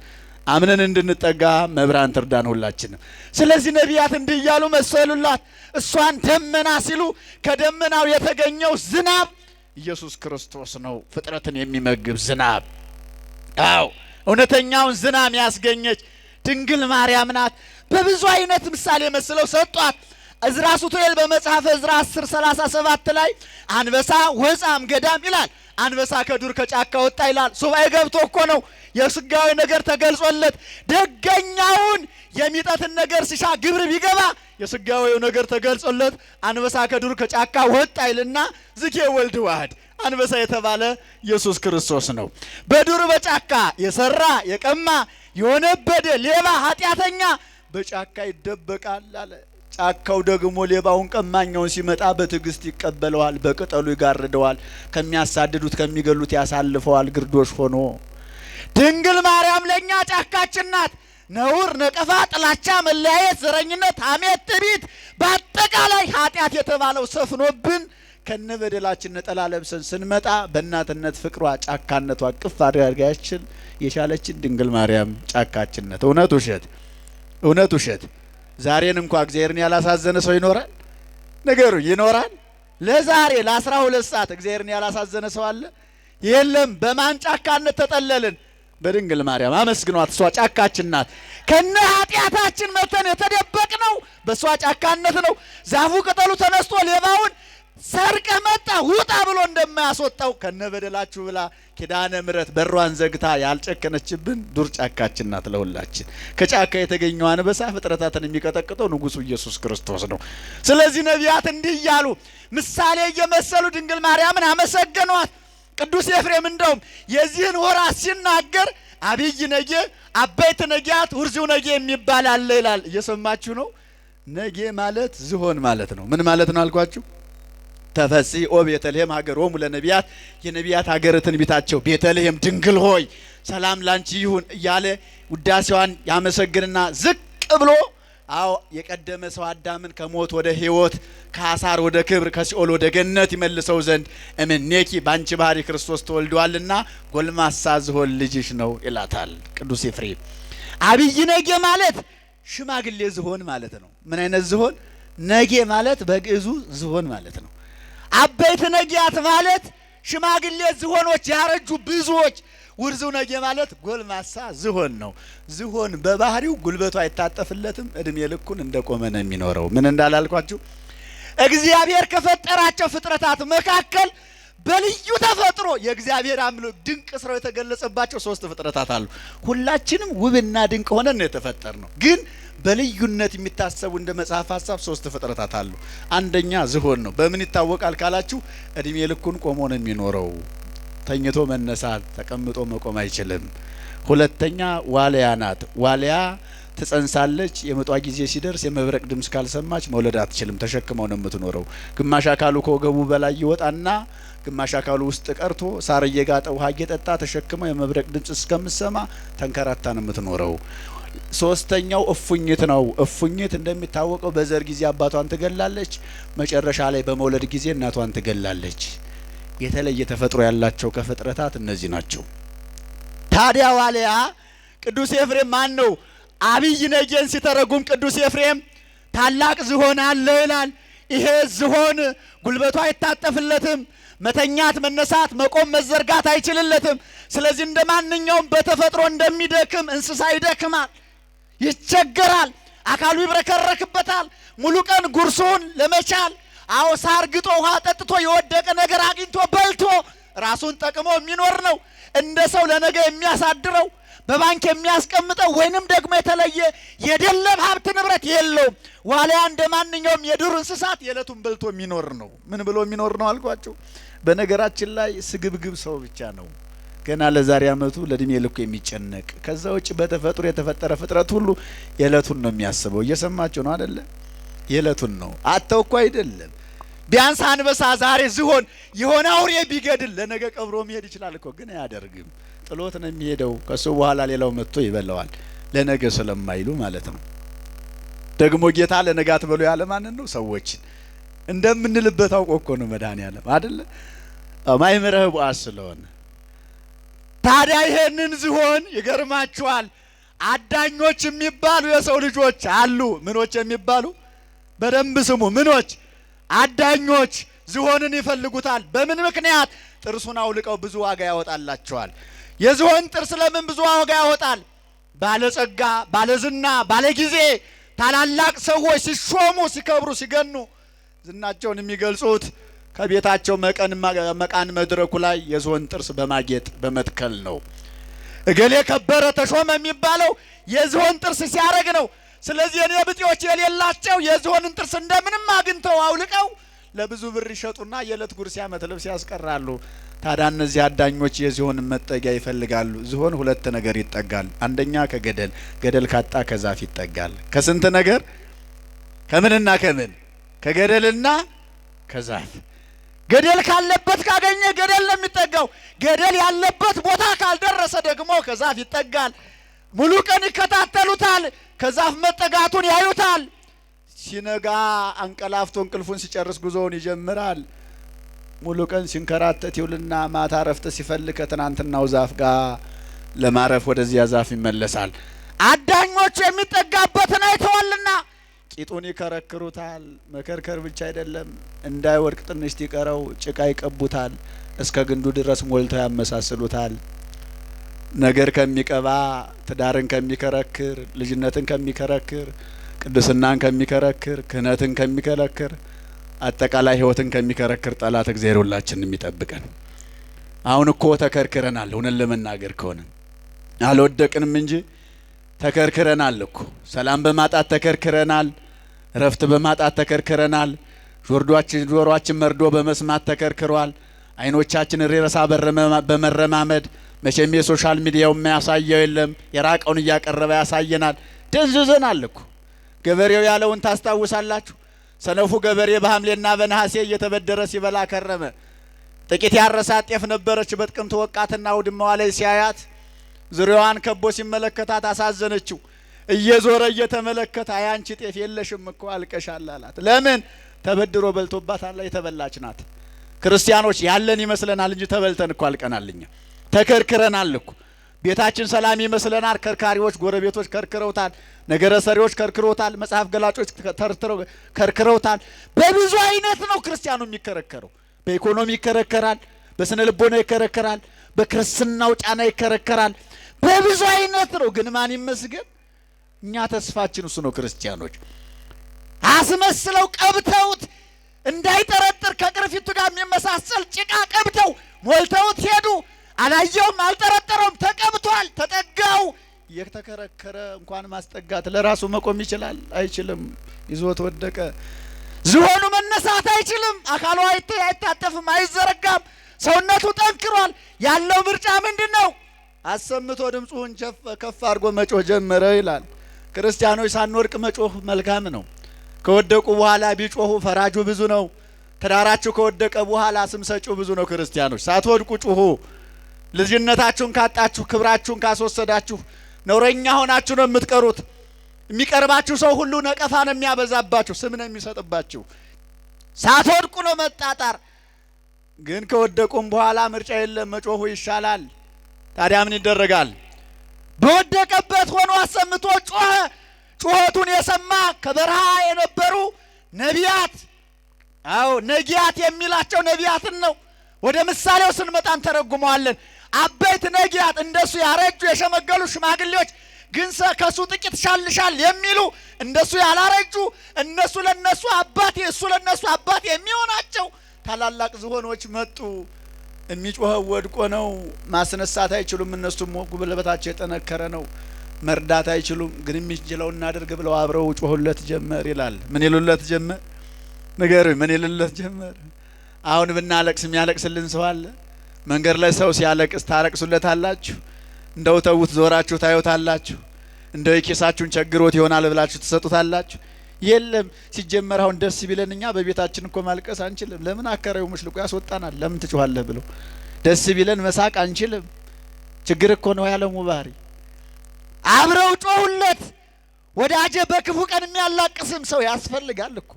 አምነን እንድንጠጋ መብራን ትርዳን ሁላችንም። ስለዚህ ነቢያት እንዲህ እያሉ መሰሉላት። እሷን ደመና ሲሉ ከደመናው የተገኘው ዝናብ ኢየሱስ ክርስቶስ ነው፣ ፍጥረትን የሚመግብ ዝናብ። አዎ እውነተኛውን ዝናብ ያስገኘች ድንግል ማርያም ናት። በብዙ አይነት ምሳሌ መስለው ሰጧት። እዝራ ሱቱኤል በመጽሐፈ እዝራ 10:37 ላይ አንበሳ ወፃም ገዳም ይላል። አንበሳ ከዱር ከጫካ ወጣ ይላል። ሱባኤ ገብቶ እኮ ነው የስጋዊ ነገር ተገልጾለት። ደገኛውን የሚጠትን ነገር ሲሻ ግብር ቢገባ የስጋዊው ነገር ተገልጾለት አንበሳ ከዱር ከጫካ ወጣ ይልና ዝኬ ወልድ ዋህድ አንበሳ የተባለ ኢየሱስ ክርስቶስ ነው። በዱር በጫካ የሰራ የቀማ የወነበደ ሌባ ኃጢአተኛ በጫካ ይደበቃል አለ። ጫካው ደግሞ ሌባውን ቀማኛውን ሲመጣ በትዕግስት ይቀበለዋል፣ በቅጠሉ ይጋርደዋል፣ ከሚያሳድዱት ከሚገሉት ያሳልፈዋል ግርዶሽ ሆኖ። ድንግል ማርያም ለኛ ጫካችን ናት። ነውር፣ ነቀፋ፣ ጥላቻ፣ መለያየት፣ ዘረኝነት፣ ሐሜት፣ ትዕቢት በአጠቃላይ ኃጢአት የተባለው ሰፍኖብን ከነበደላችን ነጠላ ለብሰን ስንመጣ በእናትነት ፍቅሯ ጫካነቷ ቅፍ አድርጋችን የቻለችን ድንግል ማርያም ጫካችን ናት። እውነት ውሸት? እውነት ውሸት? ዛሬን እንኳ እግዚአብሔርን ያላሳዘነ ሰው ይኖራል? ነገሩ ይኖራል? ለዛሬ ለ12 ሰዓት እግዚአብሔርን ያላሳዘነ ሰው አለ? የለም። በማን ጫካነት ተጠለልን? በድንግል ማርያም። አመስግኗት፣ እሷ ጫካችን ናት። ከነ ኃጢአታችን መተን የተደበቅነው በእሷ ጫካነት ነው። ዛፉ ቅጠሉ ተነስቶ ሌባውን ሰርቀህ መጣ ውጣ ብሎ እንደማያስወጣው ከነ በደላችሁ ብላ ኪዳነ ምሕረት በሯን ዘግታ ያልጨከነችብን ዱር ጫካችን ናት ለሁላችን። ከጫካ የተገኘው አንበሳ ፍጥረታትን የሚቀጠቅጠው ንጉሱ ኢየሱስ ክርስቶስ ነው። ስለዚህ ነቢያት እንዲህ እያሉ ምሳሌ እየመሰሉ ድንግል ማርያምን አመሰገኗት። ቅዱስ ኤፍሬም እንደውም የዚህን ወራት ሲናገር አብይ ነጌ፣ አበይት ነጊያት፣ ውርዚው ነጌ የሚባል አለ ይላል። እየሰማችሁ ነው? ነጌ ማለት ዝሆን ማለት ነው። ምን ማለት ነው አልኳችሁ? ተፈሲ ኦ ቤተልሔም ሀገሮሙ ለነቢያት፣ የነቢያት ሀገር ትንቢታቸው ቤተልሔም ድንግል ሆይ ሰላም ላንቺ ይሁን እያለ ውዳሴዋን ያመሰግንና ዝቅ ብሎ አዎ የቀደመ ሰው አዳምን ከሞት ወደ ሕይወት ከአሳር ወደ ክብር ከሲኦል ወደ ገነት ይመልሰው ዘንድ እምኔኪ ባንቺ ባህሪ ክርስቶስ ተወልዷልና ጎልማሳ ዝሆን ልጅሽ ነው ይላታል ቅዱስ ኤፍሬም። አብይ ነጌ ማለት ሽማግሌ ዝሆን ማለት ነው። ምን አይነት ዝሆን? ነጌ ማለት በግዕዙ ዝሆን ማለት ነው። አበይት ነጊያት ማለት ሽማግሌ ዝሆኖች ያረጁ ብዙዎች። ውርዙው ነጌ ማለት ጎልማሳ ዝሆን ነው። ዝሆን በባህሪው ጉልበቱ አይታጠፍለትም፣ እድሜ ልኩን እንደቆመ ነው የሚኖረው። ምን እንዳላልኳችሁ እግዚአብሔር ከፈጠራቸው ፍጥረታት መካከል በልዩ ተፈጥሮ የእግዚአብሔር አምላክ ድንቅ ስራው የተገለጸባቸው 3 ፍጥረታት አሉ። ሁላችንም ውብና ድንቅ ሆነን ነው የተፈጠርነው። ግን በልዩነት የሚታሰቡ እንደ መጽሐፍ ሐሳብ 3 ፍጥረታት አሉ። አንደኛ ዝሆን ነው። በምን ይታወቃል ካላችሁ እድሜ ልኩን ቆሞ ነው የሚኖረው። ተኝቶ መነሳት ተቀምጦ መቆም አይችልም። ሁለተኛ ዋልያ ናት። ዋልያ ትጸንሳለች። የምጧ ጊዜ ሲደርስ የመብረቅ ድምጽ ካልሰማች መውለድ አትችልም። ተሸክመው ነው የምትኖረው። ግማሽ አካሉ ከወገቡ በላይ ይወጣና ግማሽ አካሉ ውስጥ ቀርቶ ሳር እየጋጠ ውሃ እየጠጣ ተሸክመው የመብረቅ ድምጽ እስከምትሰማ ተንከራታ ነው የምትኖረው። ሶስተኛው እፉኝት ነው። እፉኝት እንደሚታወቀው በዘር ጊዜ አባቷን ትገላለች፣ መጨረሻ ላይ በመውለድ ጊዜ እናቷን ትገላለች። የተለየ ተፈጥሮ ያላቸው ከፍጥረታት እነዚህ ናቸው። ታዲያ ዋልያ ቅዱስ ኤፍሬም ማን ነው? አብይ ነጌን ሲተረጉም ቅዱስ ኤፍሬም ታላቅ ዝሆን አለ ይላል። ይሄ ዝሆን ጉልበቱ አይታጠፍለትም፣ መተኛት፣ መነሳት፣ መቆም፣ መዘርጋት አይችልለትም። ስለዚህ እንደማንኛውም በተፈጥሮ እንደሚደክም እንስሳ ይደክማል፣ ይቸገራል፣ አካሉ ይብረከረክበታል። ሙሉ ቀን ጉርሱን ለመቻል አዎ ሳር ግጦ ውሃ ጠጥቶ የወደቀ ነገር አግኝቶ በልቶ ራሱን ጠቅሞ የሚኖር ነው። እንደ ሰው ለነገ የሚያሳድረው በባንክ የሚያስቀምጠው ወይንም ደግሞ የተለየ የደለብ ሀብት ንብረት የለውም። ዋልያ እንደማንኛውም የዱር እንስሳት የዕለቱን በልቶ የሚኖር ነው። ምን ብሎ የሚኖር ነው አልኳችሁ? በነገራችን ላይ ስግብግብ ሰው ብቻ ነው ገና ለዛሬ አመቱ ለእድሜ ልኩ የሚጨነቅ። ከዛ ውጭ በተፈጥሮ የተፈጠረ ፍጥረት ሁሉ የዕለቱን ነው የሚያስበው። እየሰማችሁ ነው አይደለ? የዕለቱን ነው። አተው እኮ አይደለም። ቢያንስ አንበሳ ዛሬ ዝሆን የሆነ አውሬ ቢገድል ለነገ ቀብሮ መሄድ ይችላል እኮ፣ ግን አያደርግም። ጥሎት ነው የሚሄደው። ከሱ በኋላ ሌላው መጥቶ ይበላዋል። ለነገ ስለማይሉ ማለት ነው። ደግሞ ጌታ ለነጋት በሉ ያለ ማንን ነው? ሰዎችን እንደምንልበት አውቆ እኮ ነው መድኃኒዓለም አይደለ? ማይምረህ ቡአስ ስለሆነ ታዲያ ይሄንን ዝሆን ይገርማችኋል፣ አዳኞች የሚባሉ የሰው ልጆች አሉ። ምኖች የሚባሉ በደንብ ስሙ። ምኖች? አዳኞች ዝሆንን ይፈልጉታል። በምን ምክንያት? ጥርሱን አውልቀው ብዙ ዋጋ ያወጣላቸዋል። የዝሆን ጥርስ ለምን ብዙ ዋጋ ያወጣል? ባለጸጋ፣ ባለዝና፣ ባለጊዜ ታላላቅ ሰዎች ሲሾሙ፣ ሲከብሩ፣ ሲገኑ ዝናቸውን የሚገልጹት ከቤታቸው መቃን መድረኩ ላይ የዝሆን ጥርስ በማጌጥ በመትከል ነው። እገሌ ከበረ ተሾመ የሚባለው የዝሆን ጥርስ ሲያረግ ነው። ስለዚህ እኔ ብጤዎች የሌላቸው የዝሆንን ጥርስ እንደምንም አግኝተው አውልቀው ለብዙ ብር ይሸጡና የዕለት ጉርስ ዓመት ልብስ ያስቀራሉ። ታዲያ እነዚህ አዳኞች የዝሆንን መጠጊያ ይፈልጋሉ። ዝሆን ሁለት ነገር ይጠጋል። አንደኛ ከገደል፣ ገደል ካጣ ከዛፍ ይጠጋል። ከስንት ነገር? ከምንና ከምን? ከገደልና ከዛፍ። ገደል ካለበት ካገኘ ገደል ነው የሚጠጋው። ገደል ያለበት ቦታ ካልደረሰ ደግሞ ከዛፍ ይጠጋል። ሙሉ ቀን ይከታተሉታል። ከዛፍ መጠጋቱን ያዩታል። ሲነጋ አንቀላፍቶ እንቅልፉን ሲጨርስ ጉዞውን ይጀምራል። ሙሉ ቀን ሲንከራተት ይውልና ማታ ረፍት ሲፈልግ ከትናንትናው ዛፍ ጋር ለማረፍ ወደዚያ ዛፍ ይመለሳል። አዳኞቹ የሚጠጋበትን አይተዋልና ቂጡን ይከረክሩታል። መከርከር ብቻ አይደለም፣ እንዳይወድቅ ትንሽ ሲቀረው ጭቃ ይቀቡታል። እስከ ግንዱ ድረስ ሞልተው ያመሳስሉታል። ነገር ከሚቀባ፣ ትዳርን ከሚከረክር፣ ልጅነትን ከሚከረክር፣ ቅድስናን ከሚከረክር፣ ክህነትን ከሚከለክር፣ አጠቃላይ ሕይወትን ከሚከረክር ጠላት እግዚአብሔር ሁላችንን የሚጠብቀን። አሁን እኮ ተከርክረናል። እውነት ለመናገር ከሆነ አልወደቅንም እንጂ ተከርክረናል እኮ። ሰላም በማጣት ተከርክረናል። ረፍት በማጣት ተከርክረናል። ጆሮአችን መርዶ በመስማት ተከርክሯል። አይኖቻችን ሬረሳ በመረማመድ መቼም የሶሻል ሚዲያው የሚያሳየው የለም፣ የራቀውን እያቀረበ ያሳየናል። ደንዝዘናል እኮ። ገበሬው ያለውን ታስታውሳላችሁ? ሰነፉ ገበሬ በሐምሌና በነሐሴ እየተበደረ ሲበላ ከረመ። ጥቂት ያረሳት ጤፍ ነበረች። በጥቅምት ወቃትና አውድማዋ ላይ ሲያያት ዙሪያዋን ከቦ ሲመለከታት አሳዘነችው። እየዞረ እየተመለከተ አያንቺ ጤፍ የለሽም እኮ አልቀሻል አላት። ለምን? ተበድሮ በልቶባታል። የተበላች ናት። ክርስቲያኖች ያለን ይመስለናል እንጂ ተበልተን እኮ አልቀናልኛ። ተከርክረናል እኮ። ቤታችን ሰላም ይመስለናል። ከርካሪዎች ጎረቤቶች ከርክረውታል። ነገረ ሰሪዎች ከርክረውታል። መጽሐፍ ገላጮች ከርክረውታል። በብዙ አይነት ነው ክርስቲያኑ የሚከረከረው። በኢኮኖሚ ይከረከራል፣ በስነ ልቦና ይከረከራል፣ በክርስትናው ጫና ይከረከራል። በብዙ አይነት ነው። ግን ማን ይመስገን? እኛ ተስፋችን እሱ ነው። ክርስቲያኖች አስመስለው ቀብተውት እንዳይጠረጥር ከቅርፊቱ ጋር የሚመሳሰል ጭቃ ቀብተው ሞልተውት ሄዱ። አላየውም፣ አልጠረጠረውም። ተቀብቷል፣ ተጠጋው። የተከረከረ እንኳን ማስጠጋት ለራሱ መቆም ይችላል? አይችልም። ይዞት ወደቀ። ዝሆኑ መነሳት አይችልም። አካሉ አይታጠፍም፣ አይዘረጋም። ሰውነቱ ጠንክሯል። ያለው ምርጫ ምንድነው? አሰምቶ ድምፁን ከፍ አድርጎ መጮህ ጀመረ ይላል። ክርስቲያኖች ሳንወድቅ መጮህ መልካም ነው። ከወደቁ በኋላ ቢጮሁ ፈራጁ ብዙ ነው። ትዳራችሁ ከወደቀ በኋላ ስም ሰጪው ብዙ ነው። ክርስቲያኖች ሳትወድቁ ጩሁ። ልጅነታችሁን ካጣችሁ፣ ክብራችሁን ካስወሰዳችሁ ነውረኛ ሆናችሁ ነው የምትቀሩት። የሚቀርባችሁ ሰው ሁሉ ነቀፋ ነው የሚያበዛባችሁ፣ ስም ነው የሚሰጥባችሁ። ሳትወድቁ ነው መጣጣር። ግን ከወደቁም በኋላ ምርጫ የለም፣ መጮሁ ይሻላል። ታዲያ ምን ይደረጋል? በወደቀበት ሆኖ አሰምቶ ጮኸ። ጩኸቱን የሰማ ከበረሃ የነበሩ ነቢያት፣ ነጊያት የሚላቸው ነቢያትን ነው። ወደ ምሳሌው ስንመጣን ተረጉመዋለን። አበይት ነጊያት እንደሱ ያረጁ የሸመገሉ ሽማግሌዎች ግን ከሱ ጥቂት ሻልሻል የሚሉ እንደሱ ያላረጁ እነሱ ለነሱ አባት እሱ ለነሱ አባት የሚሆናቸው ታላላቅ ዝሆኖች መጡ። የሚጮኸው ወድቆ ነው። ማስነሳት አይችሉም። እነሱም ጉልበታቸው የጠነከረ ነው። መርዳት አይችሉም። ግን የሚችለው እናድርግ ብለው አብረው ጮሁለት ጀመር ይላል። ምን ይሉለት ጀመር? ንገሩኝ። ምን ይሉለት ጀመር? አሁን ብናለቅስ የሚያለቅስልን ሰው አለ? መንገድ ላይ ሰው ሲያለቅስ ታለቅሱለታላችሁ? እንደው ተውት ዞራችሁ ታዩታላችሁ? እንደው የኪሳችሁን ቸግሮት ይሆናል ብላችሁ ትሰጡታላችሁ? የለም። ሲጀመር አሁን ደስ ቢለን እኛ በቤታችን እኮ ማልቀስ አንችልም። ለምን? አከራዩ ሙሽልቆ ያስወጣናል። ለምን ትጮኻለህ ብሎ ደስ ቢለን መሳቅ አንችልም። ችግር እኮ ነው ያለሙ ባህሪ። አብረው ጮሁለት። ወዳጄ በክፉ ቀን የሚያላቅስም ሰው ያስፈልጋል እኮ፣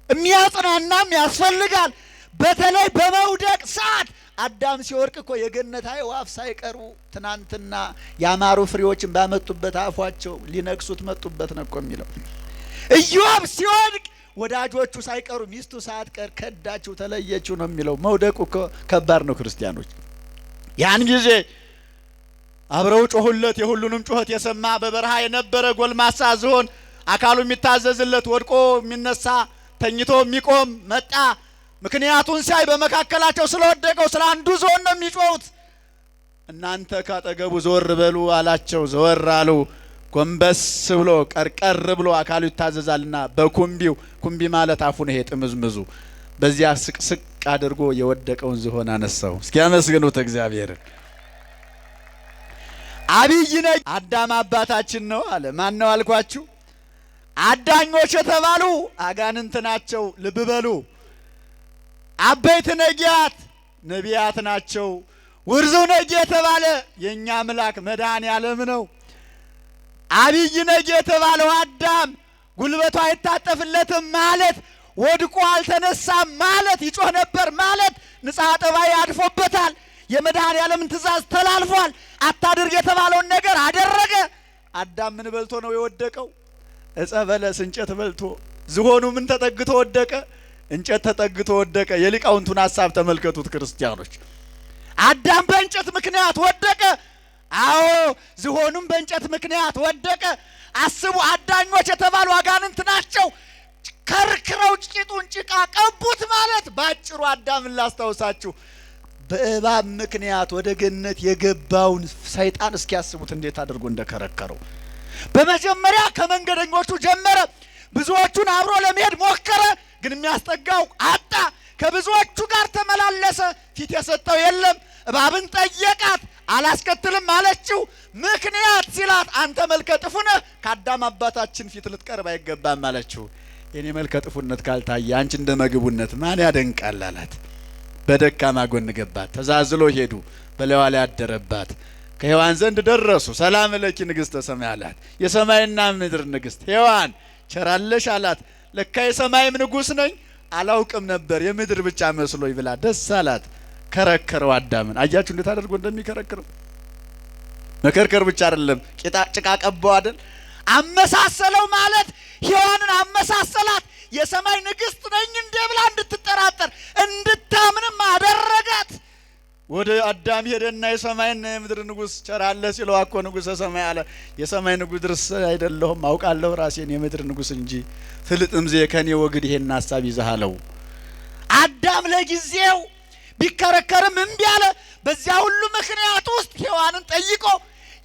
የሚያጽናናም ያስፈልጋል። በተለይ በመውደቅ ሰዓት አዳም ሲወርቅ እኮ የገነት አዕዋፍ ሳይቀሩ ትናንትና ያማሩ ፍሬዎችን ባመጡበት አፏቸው ሊነክሱት መጡበት ነው እኮ የሚለው። ኢዮብ ሲወድቅ ወዳጆቹ ሳይቀሩ ሚስቱ ሳትቀር ከዳችሁ ተለየችው ነው የሚለው። መውደቁ እኮ ከባድ ነው ክርስቲያኖች። ያን ጊዜ አብረው ጮሁለት። የሁሉንም ጩኸት የሰማ በበረሃ የነበረ ጎልማሳ ዝሆን አካሉ የሚታዘዝለት ወድቆ የሚነሳ ተኝቶ የሚቆም መጣ። ምክንያቱን ሲያይ በመካከላቸው ስለወደቀው ስለ አንዱ ዝሆን ነው የሚጮሁት። እናንተ ካጠገቡ ዘወር በሉ አላቸው። ዘወር አሉ። ጎንበስ ብሎ ቀርቀር ብሎ አካሉ ይታዘዛልና በኩምቢው፣ ኩምቢ ማለት አፉን ይሄ ጥምዝምዙ፣ በዚያ ስቅስቅ አድርጎ የወደቀውን ዝሆን አነሳው። እስኪ አመስግኑት እግዚአብሔርን። አብይ ነኝ አዳም አባታችን ነው አለ። ማን ነው አልኳችሁ? አዳኞች የተባሉ አጋንንት ናቸው። ልብ በሉ። አበይት ነጊያት ነቢያት ናቸው። ውርዙ ነጊ የተባለ የኛ አምላክ መድኃኔዓለም ነው። አብይ ነጊ የተባለው አዳም ጉልበቱ አይታጠፍለትም ማለት ወድቆ አልተነሳም ማለት ይጮህ ነበር ማለት ንጽሐ ጠባይ አድፎበታል። የመድኃኔዓለምን ትእዛዝ ተላልፏል። አታድርግ የተባለውን ነገር አደረገ። አዳም ምን በልቶ ነው የወደቀው? ዕፀ በለስ እንጨት በልቶ። ዝሆኑ ምን ተጠግቶ ወደቀ? እንጨት ተጠግቶ ወደቀ። የሊቃውንቱን ሐሳብ ተመልከቱት ክርስቲያኖች። አዳም በእንጨት ምክንያት ወደቀ። አዎ ዝሆኑም በእንጨት ምክንያት ወደቀ። አስቡ። አዳኞች የተባሉ አጋንንት ናቸው። ከርክረው ቂጡን ጭቃ ቀቡት ማለት ባጭሩ አዳምን ላስታውሳችሁ፣ በእባብ ምክንያት ወደ ገነት የገባውን ሰይጣን እስኪያስቡት እንዴት አድርጎ እንደከረከረው። በመጀመሪያ ከመንገደኞቹ ጀመረ። ብዙዎቹን አብሮ ለመሄድ ሞከረ፣ ግን የሚያስጠጋው አጣ። ከብዙዎቹ ጋር ተመላለሰ፣ ፊት የሰጠው የለም። እባብን ጠየቃት፣ አላስከትልም አለችው። ምክንያት ሲላት አንተ መልከ ጥፉ ነህ፣ ከአዳም አባታችን ፊት ልትቀርብ አይገባም አለችው። የኔ መልከ ጥፉነት ካልታየ አንቺ እንደ መግቡነት ማን ያደንቃል አላት። በደካማ ጎን ገባት። ተዛዝሎ ሄዱ። በላይዋ ላይ አደረባት። ከሔዋን ዘንድ ደረሱ። ሰላም ለኪ ንግሥተ ሰማይ አላት። የሰማይና ምድር ንግሥት ሔዋን ቸራለሽ አላት። ለካ የሰማይም ንጉሥ ነኝ አላውቅም ነበር የምድር ብቻ መስሎኝ ብላ ደስ አላት። ከረከረው አዳምን። አያችሁ እንዴት አድርጎ እንደሚከረክረው። መከርከር ብቻ አይደለም፣ ጭቃ ቀባው አይደል? አመሳሰለው ማለት ሔዋንን አመሳሰላት። የሰማይ ንግሥት ነኝ እንደ ብላ እንድትጠራጠር እንድታምንም አደረጋት። ወደ አዳም ሄደና የሰማይና የምድር ንጉሥ ቸራለ ሲለው አኮ ንጉሠ ሰማይ አለ። የሰማይ ንጉሥ ድርስ አይደለሁም አውቃለሁ ራሴን የምድር ንጉሥ እንጂ ፍልጥም ዘ ከኔ ወግድ ይሄን ሐሳብ ይዘሃለው። አዳም ለጊዜው ቢከረከርም እምቢ አለ። በዚያ ሁሉ ምክንያት ውስጥ ሔዋንን ጠይቆ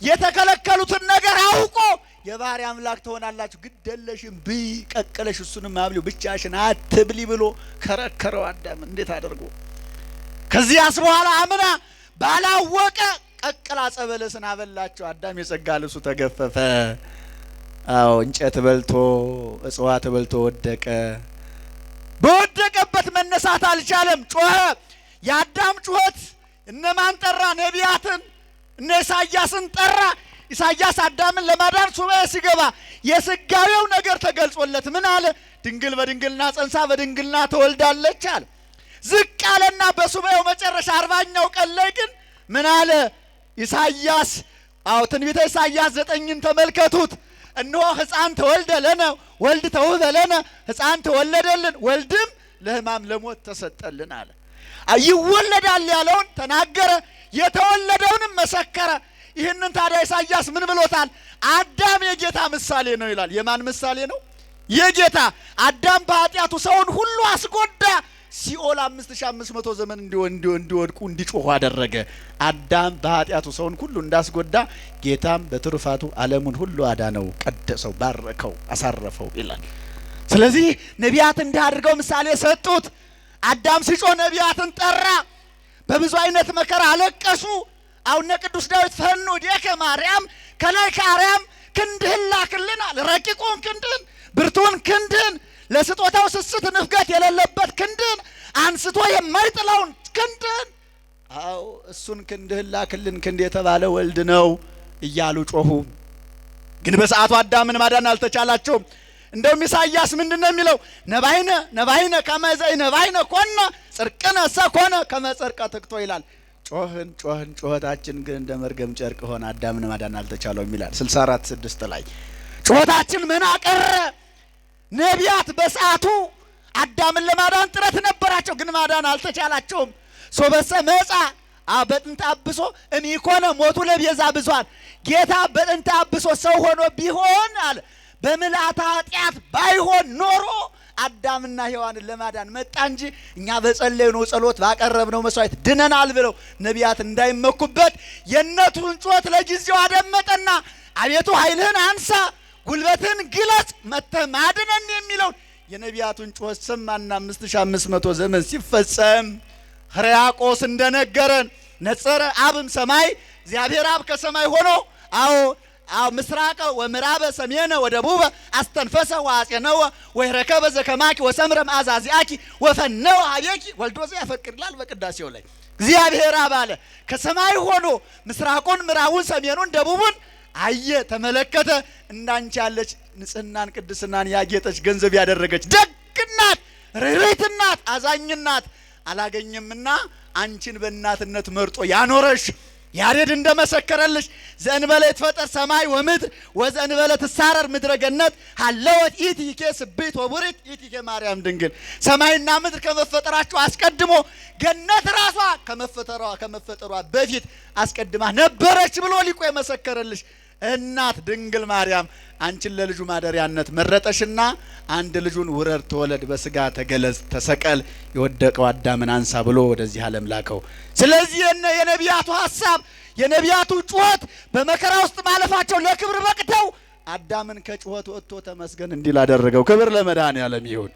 የተከለከሉትን ነገር አውቆ የባህሪ አምላክ ትሆናላችሁ ግደለሽም ብይ ቀቀለሽ እሱንም አብሊው ብቻሽን አትብሊ ብሎ ከረከረው አዳም። እንዴት አድርጎ ከዚያስ በኋላ አምና ባላወቀ ቀቅላ ጸበለስን አበላቸው። አዳም የጸጋ ልብሱ ተገፈፈ። አዎ እንጨት በልቶ እጽዋት በልቶ ወደቀ። በወደቀበት መነሳት አልቻለም። ጮኸ። የአዳም ጩኸት እነማን ጠራ? ነቢያትን እነ ኢሳያስን ጠራ። ኢሳያስ አዳምን ለማዳን ሱባኤ ሲገባ የስጋዌው ነገር ተገልጾለት ምን አለ? ድንግል በድንግልና ጸንሳ በድንግልና ተወልዳለች አለ። ዝቅ አለና በሱባኤው መጨረሻ 40ኛው ቀን ላይ ግን ምን አለ ኢሳያስ? አዎ ትንቢተ ኢሳያስ 9ን ተመልከቱት። እነሆ ሕፃን ተወልደ ለነ ወልድ ተውህበ ለነ፣ ሕፃን ተወለደልን ወልድም ለሕማም ለሞት ተሰጠልን አለ። ይወለዳል ያለውን ተናገረ፣ የተወለደውንም መሰከረ። ይህንን ታዲያ ኢሳያስ ምን ብሎታል? አዳም የጌታ ምሳሌ ነው ይላል። የማን ምሳሌ ነው? የጌታ። አዳም በኃጢአቱ ሰውን ሁሉ አስጎዳ። ሲኦል 5500 ዘመን እንዲወድቁ እንዲጮሁ አደረገ። አዳም በኃጢአቱ ሰውን ሁሉ እንዳስጎዳ ጌታም በትሩፋቱ ዓለሙን ሁሉ አዳነው፣ ቀደሰው፣ ባረከው፣ አሳረፈው ይላል። ስለዚህ ነቢያት እንዳድርገው ምሳሌ ሰጡት። አዳም ሲጮህ ነቢያትን ጠራ። በብዙ አይነት መከራ አለቀሱ። አሁን ቅዱስ ዳዊት ፈኑ ዲከ ማርያም ከላይ ከአርያም ክንድህን ላክልን አለ። ረቂቁን ክንድህን፣ ብርቱን ክንድህን፣ ለስጦታው ስስት ንፍገት የሌለበት ክንድህን፣ አንስቶ የማይጥለውን ክንድህን፣ አዎ እሱን ክንድህን ላክልን። ክንድ የተባለ ወልድ ነው እያሉ ጮሁ። ግን በሰዓቱ አዳምን ማዳን አልተቻላቸውም። እንደውም ኢሳይያስ ምንድነው የሚለው? ነባይነ ከመዘይ ነባይነ ኮነ ጽርቅነ ሰኮነ ከመጽርቀ ተክቶ ይላል። ጮህን ጩኸታችን ግን እንደ መርገም ጨርቅ ሆነ፣ አዳምን ማዳን አልተቻለውም ይላል 64:6 ላይ። ጩኸታችን ምን አቀረ? ነቢያት በሰዓቱ አዳምን ለማዳን ጥረት ነበራቸው፣ ግን ማዳን አልተቻላቸውም። ሶበሰ መጻ በጥንተ አብሶ እምኢኮነ ሞቱ ለቤዛ ብዙኃን። ጌታ በጥንተ አብሶ ሰው ሆኖ ቢሆን አለ በምልአተ ኃጢአት ባይሆን ኖሮ አዳምና ሔዋንን ለማዳን መጣ እንጂ እኛ በጸለይነው ጸሎት ባቀረብነው መስዋዕት ድነናል ብለው ነቢያት እንዳይመኩበት የነቱን ጩኸት ለጊዜው አደመጠና አቤቱ ኃይልህን አንሳ፣ ጉልበትህን ግለጽ፣ መጥተህ ማድነን የሚለውን የነቢያቱን ጩኸት ሰማና 5500 ዘመን ሲፈጸም ሕርያቆስ እንደነገረን ነጸረ አብም ሰማይ እግዚአብሔር አብ ከሰማይ ሆኖ ምስራቀ ወምዕራበ ሰሜነ ወደቡበ አስተንፈሰ ወአጼነወ ወይረከበ ዘከማኪ ወሰምረ መዓዛዚአኪ ወፈነወ ሀቤኪ ወልዶ ዘያፈቅር ይላል በቅዳሴው ላይ። እግዚአብሔር አብ አለ ከሰማይ ሆኖ ምስራቁን፣ ምዕራቡን፣ ሰሜኑን፣ ደቡቡን አየ፣ ተመለከተ። እንዳንቺ ያለች ንጽህናን ቅድስናን ያጌጠች ገንዘብ ያደረገች ደግናት፣ ርኅርኅትናት፣ አዛኝናት አላገኘምና አንቺን በእናትነት መርጦ ያኖረሽ ያሬድ እንደመሰከረልሽ ዘእንበለ ይትፈጠር ሰማይ ወምድር ወዘእንበለ ትሳረር ምድረ ገነት ሀለወት ኢቲኬ ስብሕት ወቡርክት ኢቲኬ ማርያም ድንግል። ሰማይና ምድር ከመፈጠራቸው አስቀድሞ ገነት ራሷ ከመፈጠሯ በፊት አስቀድማ ነበረች ብሎ ሊቁ የመሰከረልሽ እናት ድንግል ማርያም አንቺን ለልጁ ማደሪያነት መረጠሽና አንድ ልጁን ውረድ ተወለድ በስጋ ተገለጽ ተሰቀል የወደቀው አዳምን አንሳ ብሎ ወደዚህ ዓለም ላከው። ስለዚህ የነቢያቱ ሐሳብ የነቢያቱ ጩኸት በመከራ ውስጥ ማለፋቸው ለክብር በቅተው አዳምን ከጩኸት ወጥቶ ተመስገን እንዲል አደረገው። ክብር ለመድኃኔዓለም ይሁን።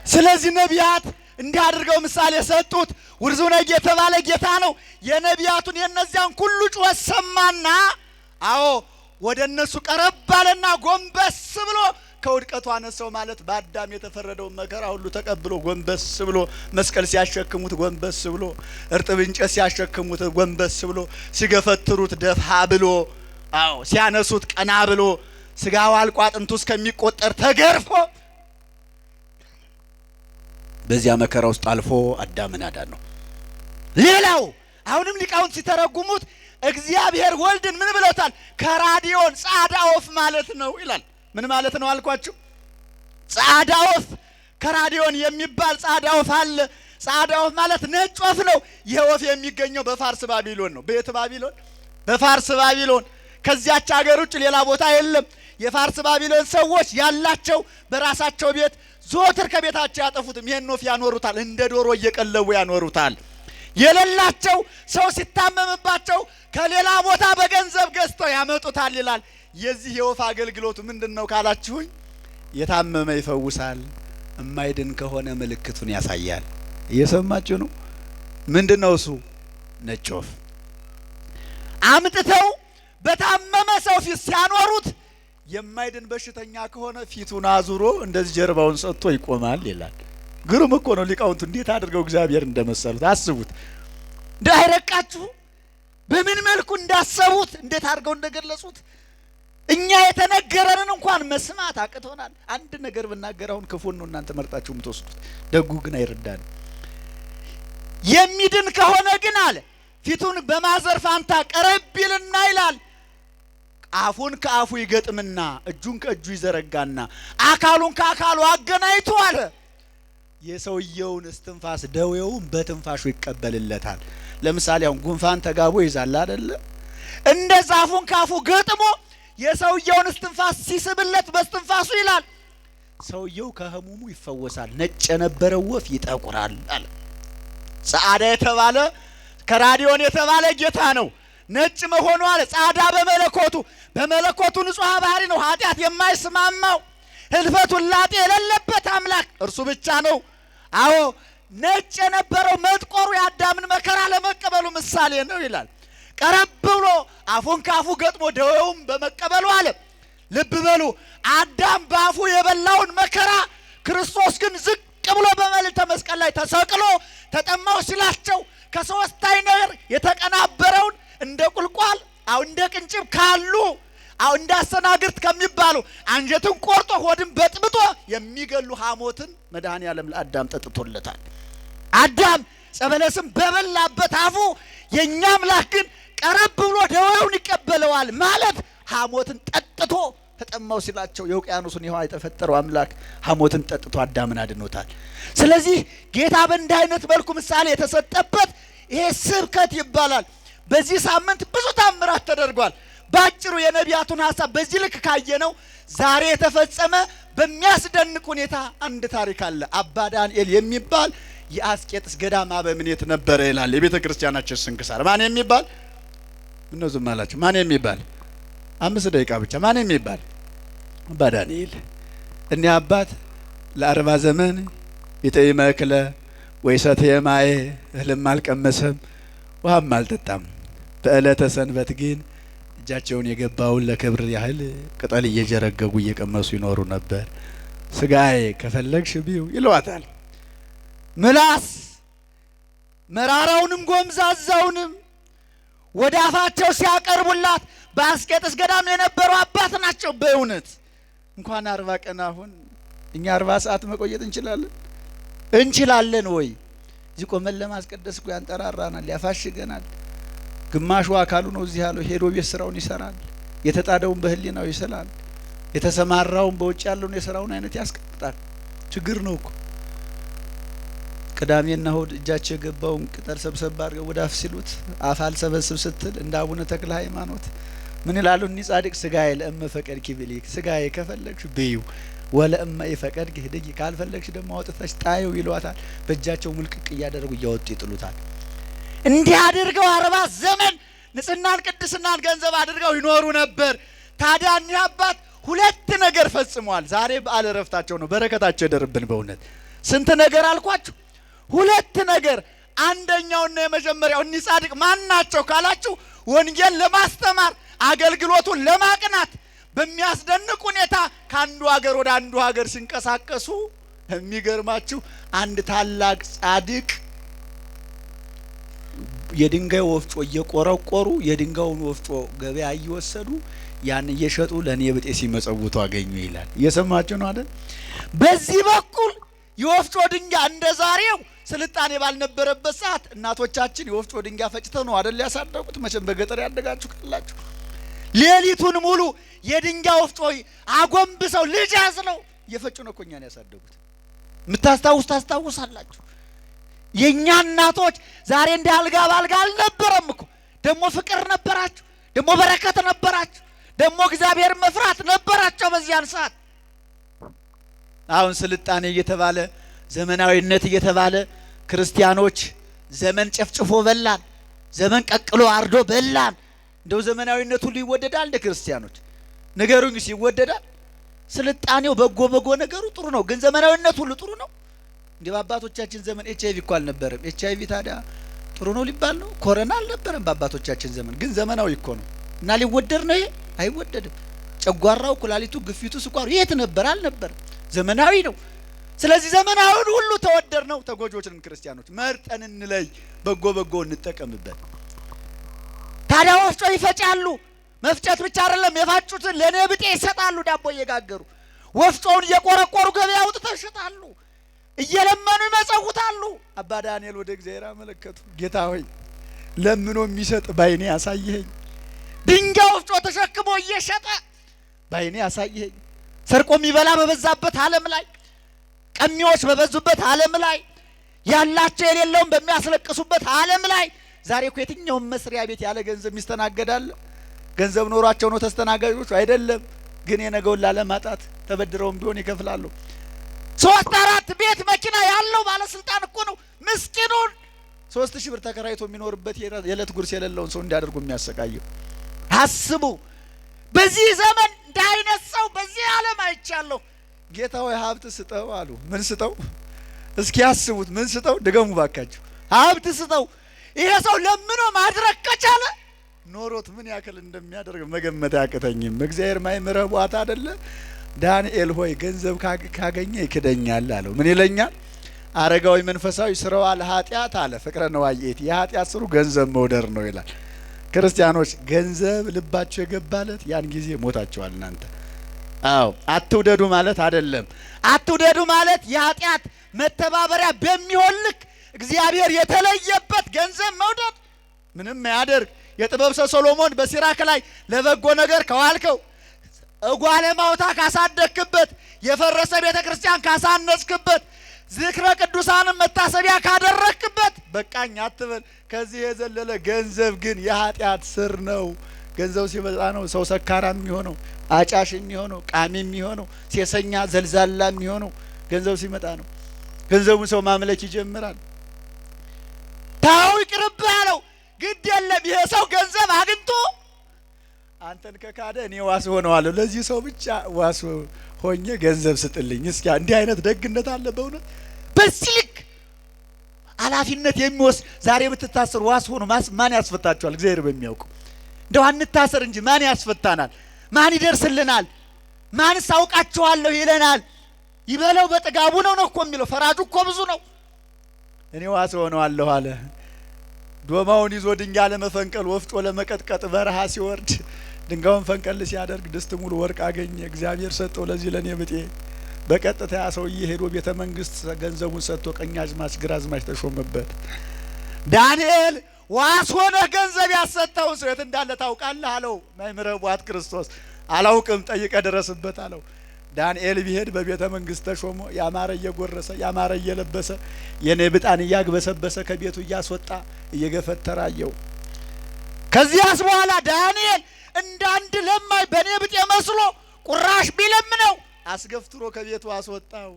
ስለዚህ ነቢያት እንዲህ አድርገው ምሳሌ ሰጡት። ውርዙነጌ የተባለ ጌታ ነው። የነቢያቱን የነዚያን ሁሉ ጩኸት ሰማና ወደ እነሱ ቀረብ ባለና ጎንበስ ብሎ ከውድቀቱ አነሳው። ማለት በአዳም የተፈረደውን መከራ ሁሉ ተቀብሎ ጎንበስ ብሎ መስቀል ሲያሸክሙት ጎንበስ ብሎ እርጥብ እንጨት ሲያሸክሙት ጎንበስ ብሎ ሲገፈትሩት ደፋ ብሎ ሲያነሱት ቀና ብሎ ስጋው አልቆ አጥንቱ እስከሚቆጠር ተገርፎ በዚያ መከራ ውስጥ አልፎ አዳምን አዳን ነው። ሌላው አሁንም ሊቃውንት ሲተረጉሙት እግዚአብሔር ወልድን ምን ብለውታል? ከራዲዮን ጻዳ ወፍ ማለት ነው ይላል። ምን ማለት ነው አልኳችሁ? ጻዳ ወፍ ከራዲዮን የሚባል ጻዳ ወፍ አለ። ጻዳ ወፍ ማለት ነጭ ወፍ ነው። ይህ ወፍ የሚገኘው በፋርስ ባቢሎን ነው። በየት ባቢሎን? በፋርስ ባቢሎን። ከዚያች ሀገር ውጭ ሌላ ቦታ የለም። የፋርስ ባቢሎን ሰዎች ያላቸው በራሳቸው ቤት ዞትር ከቤታቸው ያጠፉትም ይሄን ወፍ ያኖሩታል። እንደ ዶሮ እየቀለቡ ያኖሩታል። የሌላቸው ሰው ሲታመምባቸው ከሌላ ቦታ በገንዘብ ገዝተው ያመጡታል ይላል። የዚህ የወፍ አገልግሎቱ ምንድነው ካላችሁኝ፣ የታመመ ይፈውሳል፣ የማይድን ከሆነ ምልክቱን ያሳያል። እየሰማችሁ ነው? ምንድነው እሱ? ነጭ ወፍ አምጥተው በታመመ ሰው ፊት ሲያኖሩት የማይድን በሽተኛ ከሆነ ፊቱን አዙሮ እንደዚህ ጀርባውን ሰጥቶ ይቆማል ይላል። ግሩም እኮ ነው። ሊቃውንቱ እንዴት አድርገው እግዚአብሔር እንደመሰሉት አስቡት። እንዳይረቃችሁ በምን መልኩ እንዳሰቡት እንዴት አድርገው እንደገለጹት። እኛ የተነገረንን እንኳን መስማት አቅቶናል። አንድ ነገር ብናገር አሁን ክፉን ነው እናንተ መርጣችሁ የምትወስዱት፣ ደጉ ግን አይረዳን። የሚድን ከሆነ ግን አለ ፊቱን በማዘር ፋንታ ቀረብ ይልና ይላል አፉን ከአፉ ይገጥምና እጁን ከእጁ ይዘረጋና አካሉን ከአካሉ አገናኝቶ አለ የሰውየውን እስትንፋስ ደዌውን በትንፋሹ ይቀበልለታል። ለምሳሌ አሁን ጉንፋን ተጋቦ ይዛል አይደለ? እንደዛ አፉን ከአፉ ገጥሞ የሰውየውን እስትንፋስ ሲስብለት በእስትንፋሱ ይላል ሰውየው ከህሙሙ ይፈወሳል። ነጭ የነበረው ወፍ ይጠቁራል አለ። ጻዳ የተባለ ከራዲዮን የተባለ ጌታ ነው። ነጭ መሆኑ አለ ጻዳ በመለኮቱ ንጹሕ ባህሪ ነው። ኃጢአት የማይስማማው ህልፈት ውላጤ የሌለበት አምላክ እርሱ ብቻ ነው። ነጭ የነበረው መጥቆሩ የአዳምን መከራ ለመቀበሉ ምሳሌ ነው ይላል። ቀረብ ብሎ አፉን ካፉ ገጥሞ ደዌውን በመቀበሉ አለ። ልብ በሉ አዳም ባፉ የበላውን መከራ ክርስቶስ ግን ዝቅ ብሎ በመልዕልተ መስቀል ላይ ተሰቅሎ ተጠማው ሲላቸው ከሶስት አይነት የተቀናበረውን እንደ ቁልቋል አሁን እንደ ቅንጭብ ካሉ አሁን እንዳሰናግርት ከሚባሉ አንጀትን ቆርጦ ሆድን በጥብጦ የሚገሉ ሐሞትን መድኃኔዓለም ለአዳም ጠጥቶለታል። አዳም ጸበለስም በበላበት አፉ የኛ አምላክ ግን ቀረብ ብሎ ደዌውን ይቀበለዋል ማለት ሐሞትን ጠጥቶ ተጠማው ሲላቸው የውቅያኖሱን ውሃ የተፈጠረው አምላክ ሐሞትን ጠጥቶ አዳምን አድኖታል። ስለዚህ ጌታ በእንዲህ አይነት መልኩ ምሳሌ የተሰጠበት ይሄ ስብከት ይባላል። በዚህ ሳምንት ብዙ ታምራት ተደርጓል። ባጭሩ የነቢያቱን ሐሳብ በዚህ ልክ ካየነው ዛሬ የተፈጸመ በሚያስደንቅ ሁኔታ አንድ ታሪክ አለ። አባ ዳንኤል የሚባል የአስቄጥስ ገዳም አበምኔት ነበረ ይላል የቤተ ክርስቲያናችን ስንክሳር። ማን የሚባል እነሱ ማላችሁ? ማን የሚባል 5 ደቂቃ ብቻ። ማን የሚባል አባ ዳንኤል። እኔ አባት ለ40 ዘመን ይጠይመ እክለ ወይሰትየ ማየ እህልም አልቀመሰም ውሃም አልጠጣም። በዕለተ ሰንበት ግን እጃቸውን የገባውን ለክብር ያህል ቅጠል እየጀረገጉ እየቀመሱ ይኖሩ ነበር። ስጋዬ ከፈለግሽ ብዩ ይሏታል። ምላስ መራራውንም ጎምዛዛውንም ወደ አፋቸው ሲያቀርቡላት በአስቄጥስ ገዳም የነበሩ አባት ናቸው። በእውነት እንኳን 40 ቀን አሁን እኛ 40 ሰዓት መቆየት እንችላለን ወይ? እዚህ ቆመን ለማስቀደስ እኮ ያንጠራራናል፣ ያፋሽገናል። ግማሹ አካሉ ነው እዚህ ያለው ሄዶ ቤት ስራውን ይሰራል። የተጣደውን በህሊናው ይሰላል። የተሰማራውን በውጭ ያለውን የስራውን አይነት ያስቀምጣል። ችግር ነው እኮ። ቅዳሜና እሁድ እጃቸው የገባውን ቅጠል ሰብሰብ አድርገው ወደ አፍ ሲሉት አፋል ሰበስብ ስትል እንደ አቡነ ተክለ ሃይማኖት ምን ይላሉ? እኒ ጻድቅ ስጋዬ ለእመ ፈቀድኪ ብሊክ፣ ስጋዬ ከፈለግሽ ብዩ ወለእመ ይፈቀድኪ ህድጊ፣ ካልፈለግሽ ደግሞ አውጥተሽ ጣዩ ይሏታል። በእጃቸው ሙልቅቅ እያደረጉ እያወጡ ይጥሉታል። እንዲህ አድርገው 40 ዘመን ንጽህናን ቅድስናን ገንዘብ አድርገው ይኖሩ ነበር። ታዲያ እኒህ አባት 2 ነገር ፈጽመዋል። ዛሬ በዓለ ዕረፍታቸው ነው። በረከታቸው ይደርብን በእውነት። ስንት ነገር አልኳችሁ? 2 ነገር። አንደኛውና የመጀመሪያው እኒህ ጻድቅ ማን ናቸው ካላችሁ ወንጌል ለማስተማር አገልግሎቱን ለማቅናት በሚያስደንቅ ሁኔታ ከአንዱ ሀገር ወደ አንዱ ሀገር ሲንቀሳቀሱ የሚገርማችሁ አንድ ታላቅ ጻድቅ የድንጋይ ወፍጮ እየቆረቆሩ የድንጋዩን ወፍጮ ገበያ እየወሰዱ ያን እየሸጡ ለኔ ብጤ ሲመጸውቱ አገኙ ይላል። እየሰማችሁ ነው አይደል? በዚህ በኩል የወፍጮ ድንጋይ እንደዛሬው ስልጣኔ ባልነበረበት ሰዓት እናቶቻችን የወፍጮ ድንጋይ ፈጭተው ነው አይደል ያሳደጉት። መቼም በገጠር ያደጋችሁ ካላችሁ ሌሊቱን ሙሉ የድንጋይ ወፍጮ አጎንብሰው ልጅ ያዝለው እየፈጩ ነው እኮ እኛን ያሳደጉት። ታስታውሳላችሁ? የኛ እናቶች ዛሬ እንደ አልጋ ባልጋ አልነበረም እኮ። ደሞ ፍቅር ነበራችሁ፣ ደሞ በረከት ነበራችሁ፣ ደሞ እግዚአብሔር መፍራት ነበራቸው በዚያን ሰዓት። አሁን ስልጣኔ እየተባለ ዘመናዊነት እየተባለ ክርስቲያኖች ዘመን ጨፍጭፎ በላን፣ ዘመን ቀቅሎ አርዶ በላን። እንደው ዘመናዊነት ሁሉ ይወደዳል እንደ ክርስቲያኖች? ነገሩኝ ሲወደዳል። ስልጣኔው በጎ ነገሩ ጥሩ ነው፣ ግን ዘመናዊነት ሁሉ ጥሩ ነው? እንደ በአባቶቻችን ዘመን ኤችአይቪ እኮ አልነበረም። ኤችአይቪ ታዲያ ጥሩ ነው ሊባል ነው? ኮሮና አልነበረም በአባቶቻችን ዘመን፣ ግን ዘመናዊ እኮ ነው። እና ሊወደድ ነው ይሄ? አይወደድም። ጨጓራው፣ ኩላሊቱ፣ ግፊቱ፣ ስኳሩ የት ነበር? አልነበረም። ዘመናዊ ነው። ስለዚህ ዘመናዊውን ሁሉ ተወደድ ነው። ተጎጆችንም ክርስቲያኖች መርጠን እንለይ፣ በጎ እንጠቀምበት። ታዲያ ወፍጮ ይፈጫሉ። መፍጨት ብቻ አይደለም፣ የፋጩትን ለኔ ብጤ ይሰጣሉ። ዳቦ እየጋገሩ ወፍጮውን እየቆረቆሩ ገበያ አውጥተው ይሸጣሉ። እየለመኑ ይመጸውታሉ። አባ ዳንኤል ወደ እግዚአብሔር አመለከቱ። ጌታ ሆይ ለምኖ የሚሰጥ ባይኔ ያሳየኝ። ድንጋይ ወፍጮ ተሸክሞ እየሸጠ ባይኔ ያሳየኝ። ሰርቆ የሚበላ በበዛበት ዓለም ላይ፣ ቀሚዎች በበዙበት ዓለም ላይ፣ ያላቸው የሌለውን በሚያስለቅሱበት ዓለም ላይ ዛሬ እኮ የትኛውም መስሪያ ቤት ያለ ገንዘብ ይስተናገዳል? ገንዘብ ኖሯቸው ነው ተስተናጋጆች? አይደለም። ግን የነገውን ላለማጣት ተበድረውም ቢሆን ይከፍላሉ። 3-4 ቤት መኪና ያለው ባለስልጣን እኮ ነው ምስኪኑን 3000 ብር ተከራይቶ የሚኖርበት የዕለት ጉርስ የሌለውን ሰው እንዲያደርጉ የሚያሰቃየው። አስቡ። በዚህ ዘመን እንደ አይነት ሰው በዚህ ዓለም አይቻለሁ። ጌታ ሆይ ሀብት ስጠው አሉ። ምን ስጠው? እስኪ ያስቡት። ምን ስጠው? ድገሙ ባካችሁ። ሀብት ስጠው። ይሄ ሰው ለምኖ ማድረግ ከቻለ ኖሮት ምን ያክል እንደሚያደርግ መገመት አያቅተኝም። እግዚአብሔር ማይምረህ ቧታ አይደለ? ዳንኤል ሆይ ገንዘብ ካገኘ ይክደኛል አለው። ምን ይለኛል? አረጋዊ መንፈሳዊ ስራው አለ ኃጢአት አለ ፍቅረ ነዋየት፣ የኃጢአት ስሩ ገንዘብ መውደር ነው ይላል። ክርስቲያኖች ገንዘብ ልባቸው የገባለት ያን ጊዜ ሞታቸዋል እናንተ። አዎ አትውደዱ ማለት አይደለም። አትውደዱ ማለት የኃጢአት መተባበሪያ በሚሆን ልክ እግዚአብሔር የተለየበት ገንዘብ መውደድ ምንም ያደርግ። የጥበብ ሰው ሶሎሞን በሲራክ ላይ ለበጎ ነገር ከዋልከው፣ እጓለ ማውታ ካሳደክበት፣ የፈረሰ ቤተ ክርስቲያን ካሳነጽክበት፣ ዝክረ ቅዱሳንን መታሰቢያ ካደረክበት በቃኝ አትበል። ከዚህ የዘለለ ገንዘብ ግን የኃጢአት ስር ነው። ገንዘብ ሲመጣ ነው ሰው ሰካራም የሚሆነው፣ አጫሽ የሚሆነው፣ ቃሚ የሚሆነው፣ ሴሰኛ ዘልዛላ የሚሆነው ገንዘብ ሲመጣ ነው። ገንዘቡን ሰው ማምለክ ይጀምራል። ታው ይቅርብህ አለው። ግድ የለም ይሄ ሰው ገንዘብ አግኝቶ አንተን ከካደ እኔ ዋስ ሆነዋለሁ። ለዚህ ሰው ብቻ ዋስ ሆኜ ገንዘብ ስጥልኝ። እስኪ እንዲህ አይነት ደግነት አለ በእውነት በዚህ ልክ ኃላፊነት የሚወስድ ዛሬ ብትታሰሩ ዋስ ሆኖ ማን ያስፈታችኋል? እግዚአብሔር በሚያውቀው እንደው አንታሰር እንጂ ማን ያስፈታናል? ማን ይደርስልናል? ማንስ አውቃቸዋለሁ ይለናል? ይበለው በጥጋቡ ነው እኮ የሚለው። ፈራጁ እኮ ብዙ ነው። እኔ ዋስ ሆነዋለሁ አለ። ዶማውን ይዞ ድንጋይ ለመፈንቀል ወፍጮ ለመቀጥቀጥ በረሃ ሲወርድ ድንጋዩን ፈንቀል ሲያደርግ ድስት ሙሉ ወርቅ አገኘ። እግዚአብሔር ሰጠው ለዚህ ለኔ ብጤ። በቀጥታ ያ ሰውዬ ሄዶ ቤተ መንግስት ገንዘቡን ሰጥቶ ቀኛዝማች ግራዝማች ተሾመበት። ዳንኤል ዋስ ሆነ ገንዘብ ያሰጠው ሰው የት እንዳለ ታውቃለህ አለው። መምህረ ቧት ክርስቶስ አላውቅም ጠይቀ ድረስበት አለው። ዳንኤል ቢሄድ በቤተ መንግስት ተሾሞ ያማረ እየጎረሰ ያማረ እየለበሰ የኔብጣን እያግበሰበሰ ከቤቱ እያስወጣ እየገፈተራየው። ከዚያስ በኋላ ዳንኤል እንዳንድ ለማይ በኔብጤ መስሎ ቁራሽ ቢለምነው አስገፍትሮ ከቤቱ አስወጣው።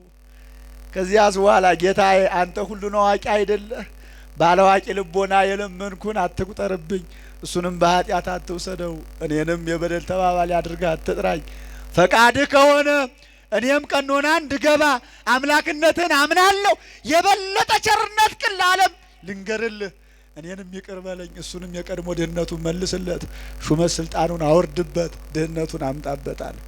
ከዚያስ በኋላ ጌታዬ አንተ ሁሉን አዋቂ አይደለህ? ባለዋቂ ልቦና የለመንኩን አትቁጠርብኝ፣ እሱንም በኃጢአት አትውሰደው፣ እኔንም የበደል ተባባሪ አድርገህ አትጥራኝ። ፈቃድህ ከሆነ እኔም ቀኖና እንድገባ አምላክነትን አምናለሁ። የበለጠ ቸርነት ቅን ለዓለም ልንገርልህ፣ እኔንም ይቅር በለኝ፣ እሱንም የቀድሞ ድህነቱን መልስለት፣ ሹመት ስልጣኑን አወርድበት፣ ድህነቱን አምጣበታል።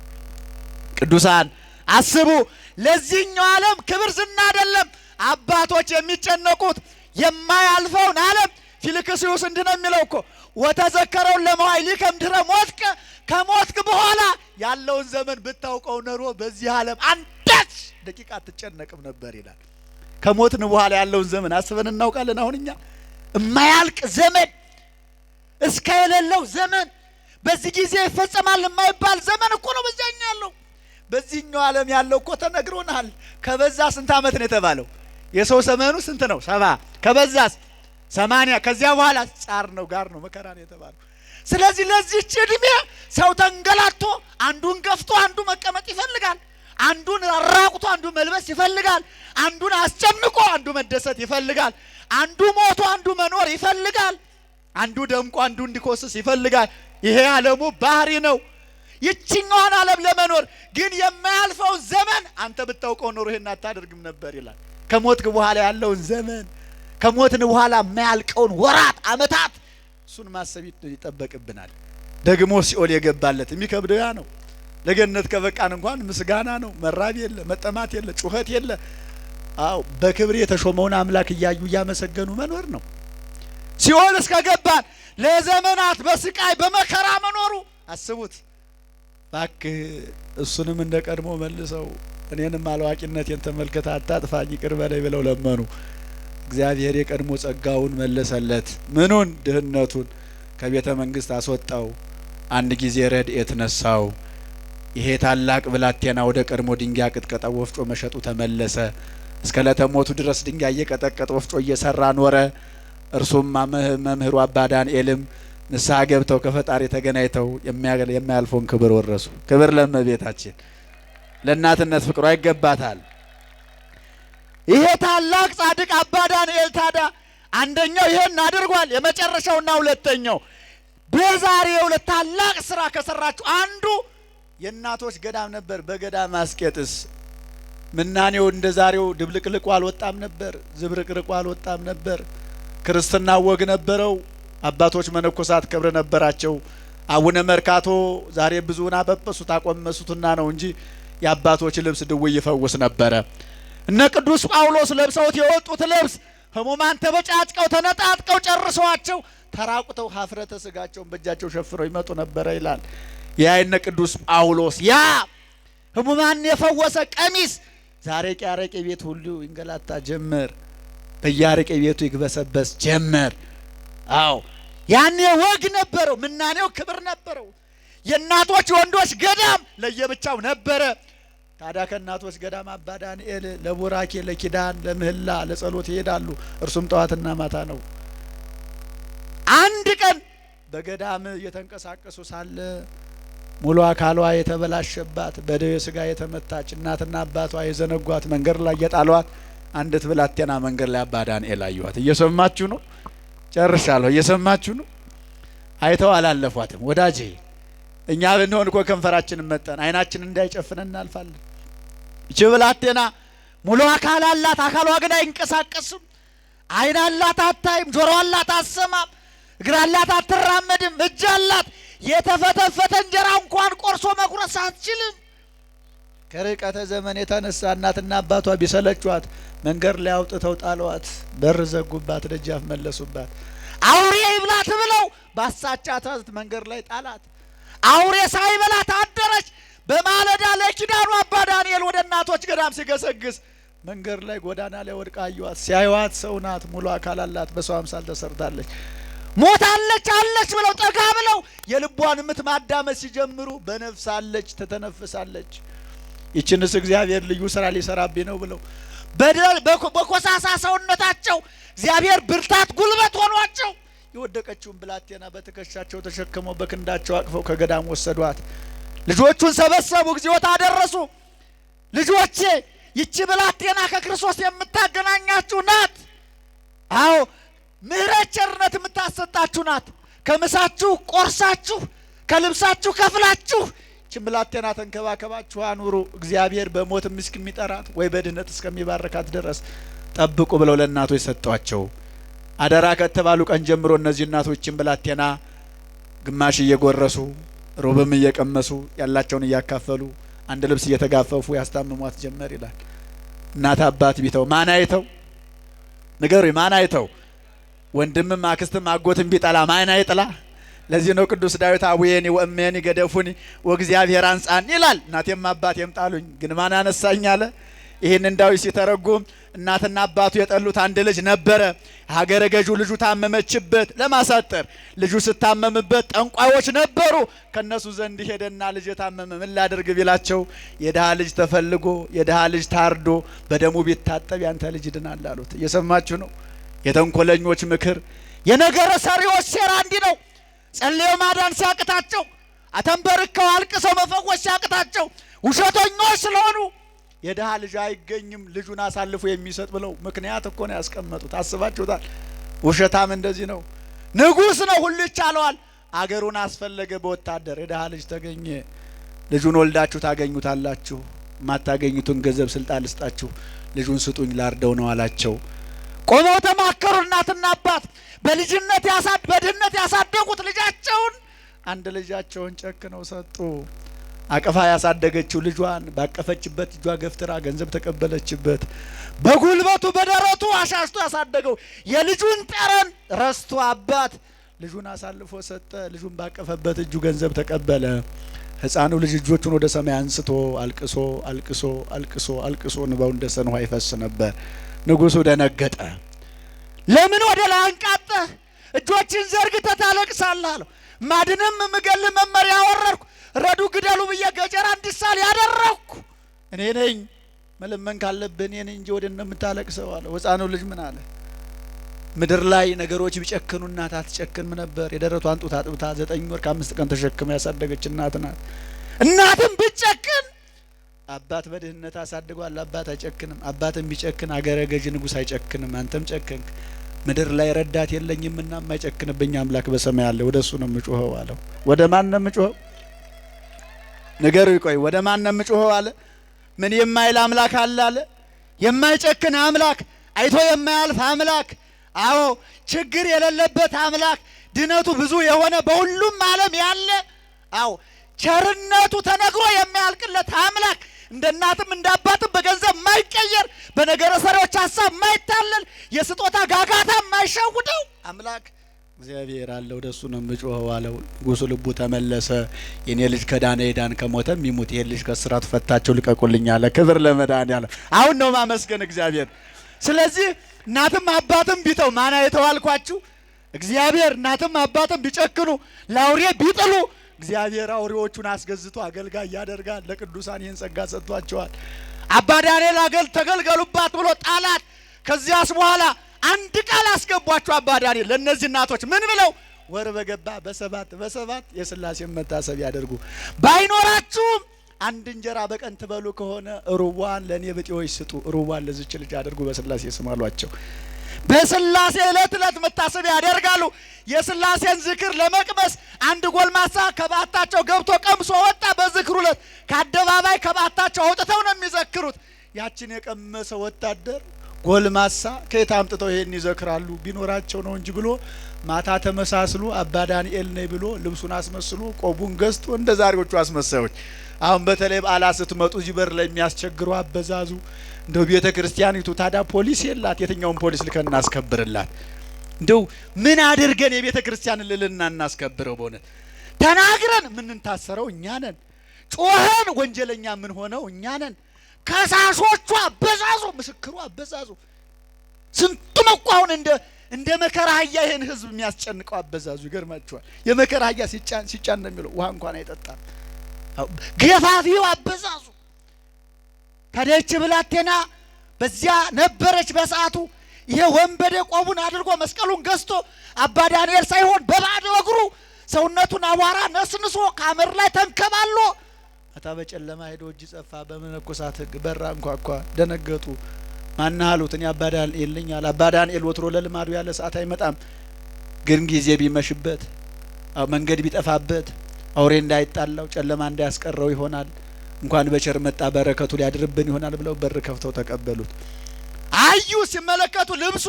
ቅዱሳን አስቡ፣ ለዚህኛው ዓለም ክብር ዝና አይደለም አባቶች የሚጨነቁት የማያልፈውን ዓለም። ፊልክስዩስ እንዲህ ነው የሚለው እኮ ወተዘከረውን ለመዋዕሊከ እምድኅረ ሞትከ፣ ከሞትክ በኋላ ያለውን ዘመን ብታውቀው ኖሮ በዚህ ዓለም አንዳች ደቂቃ አትጨነቅም ነበር ይላል። ከሞትን በኋላ ያለውን ዘመን አስበን እናውቃለን? አሁን እኛ የማያልቅ ዘመን እስከ የሌለው ዘመን በዚህ ጊዜ ይፈጸማል የማይባል ዘመን እኮ ነው በዛኛው ያለው። በዚህኛው ዓለም ያለው እኮ ተነግሮናል። ከበዛ ስንት ዓመት ነው የተባለው? የሰው ዘመኑ ስንት ነው? 70 ከበዛስ 80 ከዚያ በኋላ ጻር ነው ጋር ነው መከራ ነው የተባለው። ስለዚህ ለዚህ እድሜ ሰው ተንገላቶ አንዱን ገፍቶ አንዱ መቀመጥ ይፈልጋል፣ አንዱን አራቁቶ አንዱ መልበስ ይፈልጋል፣ አንዱን አስጨንቆ አንዱ መደሰት ይፈልጋል፣ አንዱ ሞቶ አንዱ መኖር ይፈልጋል፣ አንዱ ደምቆ አንዱ እንዲኮስስ ይፈልጋል። ይሄ ዓለሙ ባህሪ ነው። ይችኛዋን ዓለም ለመኖር ግን የማያልፈው ዘመን አንተ ብታውቀው ኖሮ ይሄን አታደርግም ነበር ይላል። ከሞትክ በኋላ ያለውን ዘመን፣ ከሞትን በኋላ የማያልቀውን ወራት አመታት እሱን ማሰብ ይጠበቅብናል። ደግሞ ሲኦል የገባለት የሚከብደው ያ ነው። ለገነት ከበቃን እንኳን ምስጋና ነው። መራብ የለ፣ መጠማት የለ፣ ጩኸት የለ። አዎ በክብር የተሾመውን አምላክ እያዩ እያመሰገኑ መኖር ነው። ሲኦል እስከገባን ለዘመናት በስቃይ በመከራ መኖሩ አስቡት። ባክህ እሱንም እንደ ቀድሞ መልሰው እኔንም አላዋቂነቴን ተመልከተ አታጥፋኝ ይቅር በለኝ ብለው ለመኑ። እግዚአብሔር የቀድሞ ጸጋውን መለሰለት። ምኑን? ድህነቱን ከቤተ መንግስት አስወጣው። አንድ ጊዜ ረድኤት ነሳው። ይሄ ታላቅ ብላቴና ወደ ቀድሞ ድንጋይ ቅጥቀጣ ወፍጮ መሸጡ ተመለሰ። እስከ ለተሞቱ ድረስ ድንጋይ እየቀጠቀጠ ወፍጮ እየሰራ ኖረ። እርሱም መምህሩ አባ ዳንኤልም ንስሐ ገብተው ከፈጣሪ ተገናኝተው የማያልፈውን ክብር ወረሱ። ክብር ለእመቤታችን፣ ለእናትነት ፍቅሯ ይገባታል። ይሄ ታላቅ ጻድቅ አባ ዳንኤል ታዲያ አንደኛው ይሄን አድርጓል። የመጨረሻውና ሁለተኛው በዛሬው ታላቅ ስራ ከሰራችሁ አንዱ የእናቶች ገዳም ነበር። በገዳም አስቄጥስ ምናኔው እንደ ዛሬው ድብልቅልቁ አልወጣም ነበር፣ ዝብርቅርቁ አልወጣም ነበር። ክርስትና ወግ ነበረው። አባቶች መነኮሳት ክብር ነበራቸው። አቡነ መርካቶ ዛሬ ብዙውን አበበሱት አቆመሱትና ነው እንጂ የአባቶች ልብስ ድውይ ይፈውስ ነበረ። እነ ቅዱስ ጳውሎስ ለብሰውት የወጡት ልብስ ህሙማን ተበጫጭቀው ተነጣጥቀው ጨርሰዋቸው ተራቁተው ሀፍረተ ስጋቸውን በእጃቸው ሸፍረው ይመጡ ነበር ይላል የአይነ ቅዱስ ጳውሎስ። ያ ህሙማን የፈወሰ ቀሚስ ዛሬ ቂያረቄ ቤት ሁሉ ይንገላታ ጀመር፣ በያረቄ ቤቱ ይግበሰበስ ጀመር። አዎ ያኔ ወግ ነበረው፣ ምናኔው ክብር ነበረው። የእናቶች ወንዶች ገዳም ለየብቻው ነበረ። ታዲያ ከእናቶች ገዳም አባ ዳንኤል ለቡራኬ ለኪዳን ለምህላ ለጸሎት ይሄዳሉ። እርሱም ጠዋትና ማታ ነው። አንድ ቀን በገዳም እየተንቀሳቀሱ ሳለ ሙሉ አካሏ የተበላሸባት በደዌ ስጋ የተመታች እናትና አባቷ የዘነጓት መንገድ ላይ የጣሏት አንዲት ብላቴና መንገድ ላይ አባ ዳንኤል አዩዋት። እየሰማችሁ ነው? ጨርሻለሁ። እየሰማችሁ ነው? አይተው አላለፏትም። ወዳጄ እኛ ብንሆን እኮ ከንፈራችንን መጠን አይናችን እንዳይጨፍን እናልፋለን። ይህች ብላቴና ሙሉ አካል አላት፣ አካሏ ግን አይንቀሳቀስም። አይን አላት አታይም፣ ጆሮ አላት አትሰማም፣ እግር አላት አትራመድም፣ እጅ አላት የተፈተፈተ እንጀራ እንኳን ቆርሶ መቁረስ አትችልም። ከርቀተ ዘመን የተነሳ እናትና አባቷ ቢሰለቿት መንገድ ላይ አውጥተው ጣሏት፣ በር ዘጉባት፣ ደጃፍ መለሱባት። አውሬ ይብላት ብለው ባሳቻታት መንገድ ላይ ጣላት። አውሬ ሳይበላት አደረች። በማለዳ ለኪዳኑ አባ ዳንኤል ወደ እናቶች ገዳም ሲገሰግስ መንገድ ላይ ጎዳና ላይ ወድቃ አዩዋት። ሲያዩዋት ሰው ናት፣ ሙሉ አካል አላት፣ በሰው አምሳል ተሰርታለች። ሞታለች አለች ብለው ጠጋ ብለው የልቧን ምት ማዳመጥ ሲጀምሩ በነፍስ አለች፣ ተተነፍሳለች። ይችንስ እግዚአብሔር ልዩ ስራ ሊሰራብኝ ነው ብለው በኮሳሳ ሰውነታቸው እግዚአብሔር ብርታት ጉልበት ሆኗቸው የወደቀችውን ብላቴና በትከሻቸው ተሸክመው በክንዳቸው አቅፈው ከገዳም ወሰዷት። ልጆቹን ሰበሰቡ፣ እግዚኦታ አደረሱ። ልጆቼ ይቺ ብላቴና ከክርስቶስ የምታገናኛችሁ ናት። አዎ ምሕረት ቸርነት የምታሰጣችሁ ናት። ከምሳችሁ ቆርሳችሁ ከልብሳችሁ ከፍላችሁ ይቺን ብላቴና ተንከባከባችሁ አኑሩ። እግዚአብሔር በሞት እስከሚጠራት ወይ በድህነት እስከሚባረካት ድረስ ጠብቁ ብለው ለእናቶች ሰጧቸው። አደራ ከተባሉ ቀን ጀምሮ እነዚህ እናቶችን ብላቴና ግማሽ እየጎረሱ ሩብም እየቀመሱ ያላቸውን እያካፈሉ አንድ ልብስ እየተጋፈፉ ያስታምሟት ጀመር ይላል። እናት አባት ቢተው ማን አይተው? ንገሩኝ፣ ማን አይተው? ወንድምም አክስትም አጎትም ቢጠላ ማን አይጥላ? ለዚህ ነው ቅዱስ ዳዊት አቡየኒ ወእሜኒ ገደፉኒ ወእግዚአብሔር አንጻኒ ይላል። እናቴም አባቴም ጣሉኝ ግን ማን አነሳኝ አለ። ይህንን ዳዊት ሲተረጉም እናትና አባቱ የጠሉት አንድ ልጅ ነበረ። ሀገረ ገዡ ልጁ ታመመችበት። ለማሳጠር ልጁ ስታመምበት ጠንቋዮች ነበሩ። ከነሱ ዘንድ ሄደና ልጅ የታመመ ምን ላድርግ ቢላቸው የድሃ ልጅ ተፈልጎ የድሃ ልጅ ታርዶ በደሙ ቢታጠብ ያንተ ልጅ ይድናል አሉት። እየሰማችሁ ነው? የተንኮለኞች ምክር፣ የነገረ ሰሪዎች ሴራ እንዲህ ነው። ጸልየው ማዳን ሲያቅታቸው፣ አተንበርከው አልቅሰው መፈወስ ሲያቅታቸው ውሸተኞች ስለሆኑ የድሃ ልጅ አይገኝም ልጁን አሳልፎ የሚሰጥ ብለው ምክንያት እኮ ነው ያስቀመጡት። አስባችሁታል? ውሸታም እንደዚህ ነው። ንጉስ ነው፣ ሁሉ ይቻለዋል። አገሩን አስፈለገ በወታደር የድሃ ልጅ ተገኘ። ልጁን ወልዳችሁ ታገኙታላችሁ፣ ማታገኙትን ገንዘብ ስልጣን ልስጣችሁ፣ ልጁን ስጡኝ ላርደው ነው አላቸው። ቆመው ተማከሩ። እናትና አባት በድህነት ያሳደጉት ልጃቸውን አንድ ልጃቸውን ጨክነው ሰጡ። አቀፋ ያሳደገችው ልጇን ባቀፈችበት እጇ ገፍትራ ገንዘብ ተቀበለችበት። በጉልበቱ በደረቱ አሻሽቶ ያሳደገው የልጁን ጠረን ረስቶ አባት ልጁን አሳልፎ ሰጠ። ልጁን ባቀፈበት እጁ ገንዘብ ተቀበለ። ሕፃኑ ልጅ እጆቹን ወደ ሰማይ አንስቶ አልቅሶ አልቅሶ አልቅሶ አልቅሶ እንባው እንደ ሰን ውሃ ይፈስ ነበር። ንጉሱ ደነገጠ። ለምን ወደ ላይ አንቃጠህ እጆችን ዘርግተህ ታለቅሳለህ አለው። ማድንም ምገል መመሪያ አወረድኩ፣ ረዱ ግደሉ ብዬ ገጀራ እንዲሳል ያደረኩ እኔ ነኝ። መለመን ካለብህ እኔ ነኝ እንጂ ወደ እንደምታለቅሰው አለው። ሕፃኑ ልጅ ምን አለ? ምድር ላይ ነገሮች ቢጨክኑ እናት አትጨክንም ነበር። የደረቷን ጡት አጥብታ 9 ወር ከ5 ቀን ተሸክማ ያሳደገች እናት ናት። እናትም ብትጨክን አባት በድህነት አሳድጓል። አባት አይጨክንም። አባትም ቢጨክን አገረ ገዥ ንጉስ አይጨክንም። አንተም ጨክንክ። ምድር ላይ ረዳት የለኝምና የማይጨክንብኝ አምላክ በሰማይ አለ፣ ወደሱ ነው የምጮኸው አለው። ወደ ማን ነው የምጮኸው? ነገሩ ይቆይ። ወደ ማን ነው የምጮኸው አለ። ምን የማይል አምላክ አለ አለ። የማይጨክን አምላክ፣ አይቶ የማያልፍ አምላክ፣ አዎ ችግር የሌለበት አምላክ፣ ድነቱ ብዙ የሆነ በሁሉም ዓለም ያለ፣ አዎ ቸርነቱ ተነግሮ የሚያልቅለት አምላክ፣ እንደ እናትም እንደ አባትም በገንዘብ የማይቀየር በነገረ ሰሪዎች ሐሳብ የማይታለል የስጦታ ጋጋታ የማይሸውደው አምላክ እግዚአብሔር አለ። ወደሱ ነው ምጮኸው አለው። ንጉሡ ልቡ ተመለሰ። የኔ ልጅ ከዳነ ይዳን ከሞተም ይሙት፣ ይሄ ልጅ ከስራት ፈታቸው ልቀቁልኝ አለ። ክብር ለመድኃኒዓለም። አሁን ነው ማመስገን እግዚአብሔር። ስለዚህ እናትም አባትም ቢተው ማና የተዋልኳችሁ እግዚአብሔር እናትም አባትም ቢጨክኑ ለአውሬ ቢጥሉ እግዚአብሔር አውሬዎቹን አስገዝቶ አገልጋይ ያደርጋል። ለቅዱሳን ይህን ጸጋ ሰጥቷቸዋል። አባ ዳንኤል ተገልገሉባት ብሎ ጣላት። ከዚያስ በኋላ አንድ ቃል አስገቧቸው አባ ዳንኤል ለነዚህ እናቶች ምን ብለው? ወር በገባ በሰባት የሥላሴን መታሰቢያ ያደርጉ። ባይኖራችሁም አንድ እንጀራ በቀን ትበሉ ከሆነ ሩቧን ለኔ ብጤዎች ስጡ፣ ሩቧን ለዚች ልጅ አድርጉ በሥላሴ ስም አሏቸው። በሥላሴ ዕለት መታሰቢያ ያደርጋሉ። የሥላሴን ዝክር ለመቅመስ አንድ ጎልማሳ ከባታቸው ገብቶ ቀምሶ ወጣ። በዝክሩ ዕለት ከአደባባይ ከባታቸው አውጥተው ነው የሚዘክሩት። ያችን የቀመሰ ወታደር ጎልማሳ ከየት አምጥተው ይሄን ይዘክራሉ? ቢኖራቸው ነው እንጂ ብሎ ማታ ተመሳስሎ አባ ዳንኤል ነኝ ብሎ ልብሱን አስመስሎ ቆቡን ገዝቶ እንደ ዛሬዎቹ አስመሳዮች። አሁን በተለይ በዓላት ስትመጡ እዚህ በር ላይ የሚያስቸግሩ አበዛዙ። እንደው ቤተ ክርስቲያኒቱ ታዲያ ፖሊስ የላት? የትኛውን ፖሊስ ልከን እናስከብርላት? እንደው ምን አድርገን የቤተ ክርስቲያን ልልና እናስከብረው? በእውነት ተናግረን ምንታሰረው እኛ ነን። ጮኸን ወንጀለኛ ምን ሆነው እኛ ነን። ከሳሾቹ አበዛዙ፣ ምስክሩ አበዛዙ። ስንቱ ነው እኮ አሁን እንደ መከራ አህያ ይሄን ህዝብ የሚያስጨንቀው አበዛዙ። ይገርማችኋል። የመከራ አህያ ሲጫን ነው የሚለው፣ ውሃ እንኳን አይጠጣም። ገፋፊው አበዛዙ። ታዲያች ብላቴና በዚያ ነበረች በሰዓቱ። ይሄ ወንበዴ ቆቡን አድርጎ መስቀሉን ገዝቶ አባ ዳንኤል ሳይሆን በባዶ እግሩ ሰውነቱን አቧራ ነስንሶ ካመር ላይ ተንከባሎ አታ በጨለማ ሄዶ እጅ ጸፋ። በመነኮሳት ህግ በራ እንኳኳ። ደነገጡ። ማን አሉት? እኔ አባ ዳንኤል ነኝ አለ። አባ ዳንኤል ወትሮ ለልማዱ ያለ ሰዓት አይመጣም። ግን ጊዜ ቢመሽበት መንገድ ቢጠፋበት አውሬ እንዳይጣላው ጨለማ እንዳያስቀረው ይሆናል። እንኳን በቸር መጣ በረከቱ ሊያድርብን ይሆናል ብለው በር ከፍተው ተቀበሉት። አዩ። ሲመለከቱ ልብሱ፣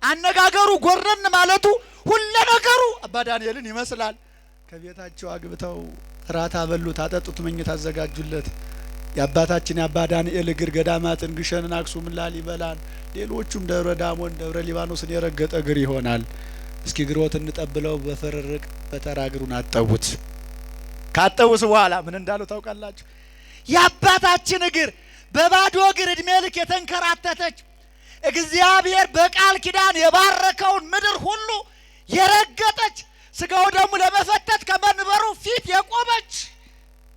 አነጋገሩ፣ ጎረን ማለቱ፣ ሁሉ ነገሩ አባ ዳንኤልን ይመስላል። ከቤታቸው አግብተው ራት አበሉት፣ አጠጡት፣ መኝታ አዘጋጁለት። የአባታችን የአባ ዳንኤል እግር ገዳማትን ግሸንን፣ አክሱምን፣ ላሊበላን ሌሎቹም ደብረ ዳሞን ደብረ ሊባኖስን የረገጠ እግር ይሆናል። እስኪ ግሮት እንጠብለው በፈረርቅ በተራ እግሩን አጠቡት። ካጠቡስ በኋላ ምን እንዳሉ ታውቃላችሁ? የአባታችን እግር በባዶ እግር እድሜ ልክ የተንከራተተች እግዚአብሔር በቃል ኪዳን የባረከውን ምድር ሁሉ የረገጠች ስጋው ደግሞ ለመፈተት ከመንበሩ ፊት የቆመች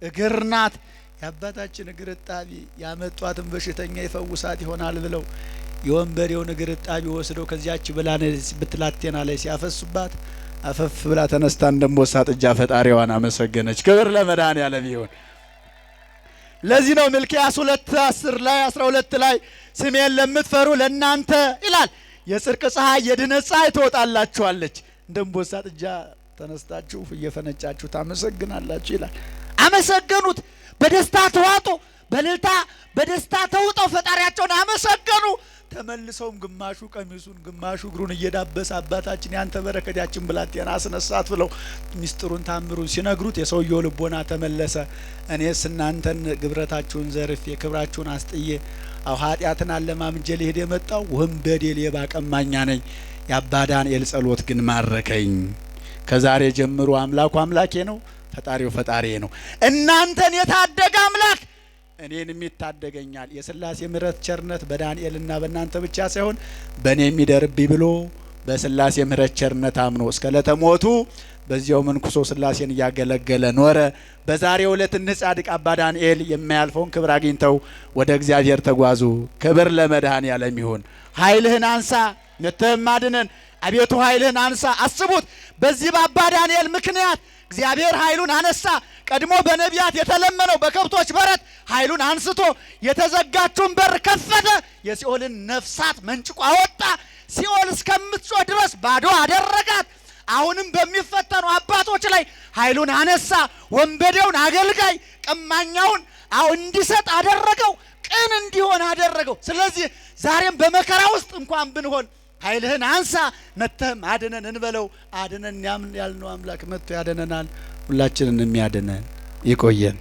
እግር ናት። የአባታችን እግር እጣቢ ያመጧትን በሽተኛ ይፈውሳት ይሆናል ብለው የወንበዴውን እግር እጣቢ ወስደው ከዚያች ብላቴና ላይ ሲያፈሱባት አፈፍ ብላ ተነስታ እንደሞሳ ጥጃ ፈጣሪዋን አመሰገነች። ክብር ለመድኃኒዓለም ይሁን። ለዚህ ነው ሚልክያስ 2:10 ላይ 12 ላይ ስሜን ለምትፈሩ ለናንተ ይላል የጽድቅ ፀሐይ የድነት ፀሐይ ትወጣላችኋለች። እንደሞሳ ጥጃ ተነስታችሁ እየፈነጫችሁ ታመሰግናላችሁ ይላል። አመሰገኑት። በደስታ ተዋጡ። በእልልታ በደስታ ተውጠው ፈጣሪያቸውን አመሰገኑ። ተመልሰውም ግማሹ ቀሚሱን ግማሹ እግሩን እየዳበሰ አባታችን ያንተ በረከት ያችን ብላቴና አስነሳት ብለው ሚስጥሩን ታምሩን ሲነግሩት የሰውየው ልቦና ተመለሰ። እኔስ እናንተን ግብረታችሁን ዘርፌ ክብራችሁን አስጥዬ ኃጢአትን አለማምጄ ልሄድ የመጣው ወንበዴ ሌባ ቀማኛ ነኝ። የአባ ዳንኤል ጸሎት ግን ማረከኝ። ከዛሬ ጀምሮ አምላኩ አምላኬ ነው፣ ፈጣሪው ፈጣሪዬ ነው። እናንተን የታደገ አምላክ እኔንም ይታደገኛል። የሥላሴ ምሕረት ቸርነት በዳንኤልና በእናንተ ብቻ ሳይሆን በእኔ የሚደርብኝ ብሎ በሥላሴ ምሕረት ቸርነት አምኖ እስከ ለተሞቱ በዚያው መንኩሶ ሥላሴን እያገለገለ ኖረ። በዛሬው ዕለት እነ ጻድቅ አባ ዳንኤል የማያልፈውን ክብር አግኝተው ወደ እግዚአብሔር ተጓዙ። ክብር ለመድኃኒዓለም ይሁን። ኃይልህን አንሳ መተህም አድነን። አቤቱ ኃይልህን አንሳ። አስቡት፣ በዚህ በአባ ዳንኤል ምክንያት እግዚአብሔር ኃይሉን አነሳ። ቀድሞ በነቢያት የተለመነው በከብቶች በረት ኃይሉን አንስቶ የተዘጋችውን በር ከፈተ። የሲኦልን ነፍሳት መንጭቆ አወጣ። ሲኦል እስከምትጮህ ድረስ ባዶ አደረጋት። አሁንም በሚፈተኑ አባቶች ላይ ኃይሉን አነሳ። ወንበዴውን አገልጋይ ቀማኛውን እንዲሰጥ አደረገው። ቅን እንዲሆን አደረገው። ስለዚህ ዛሬም በመከራ ውስጥ እንኳን ብንሆን ኃይልህን አንሳ መተህም አድነን እንበለው። አድነን ያልነው አምላክ መጥቶ ያድነናል። ሁላችንን የሚያድነን ይቆየን።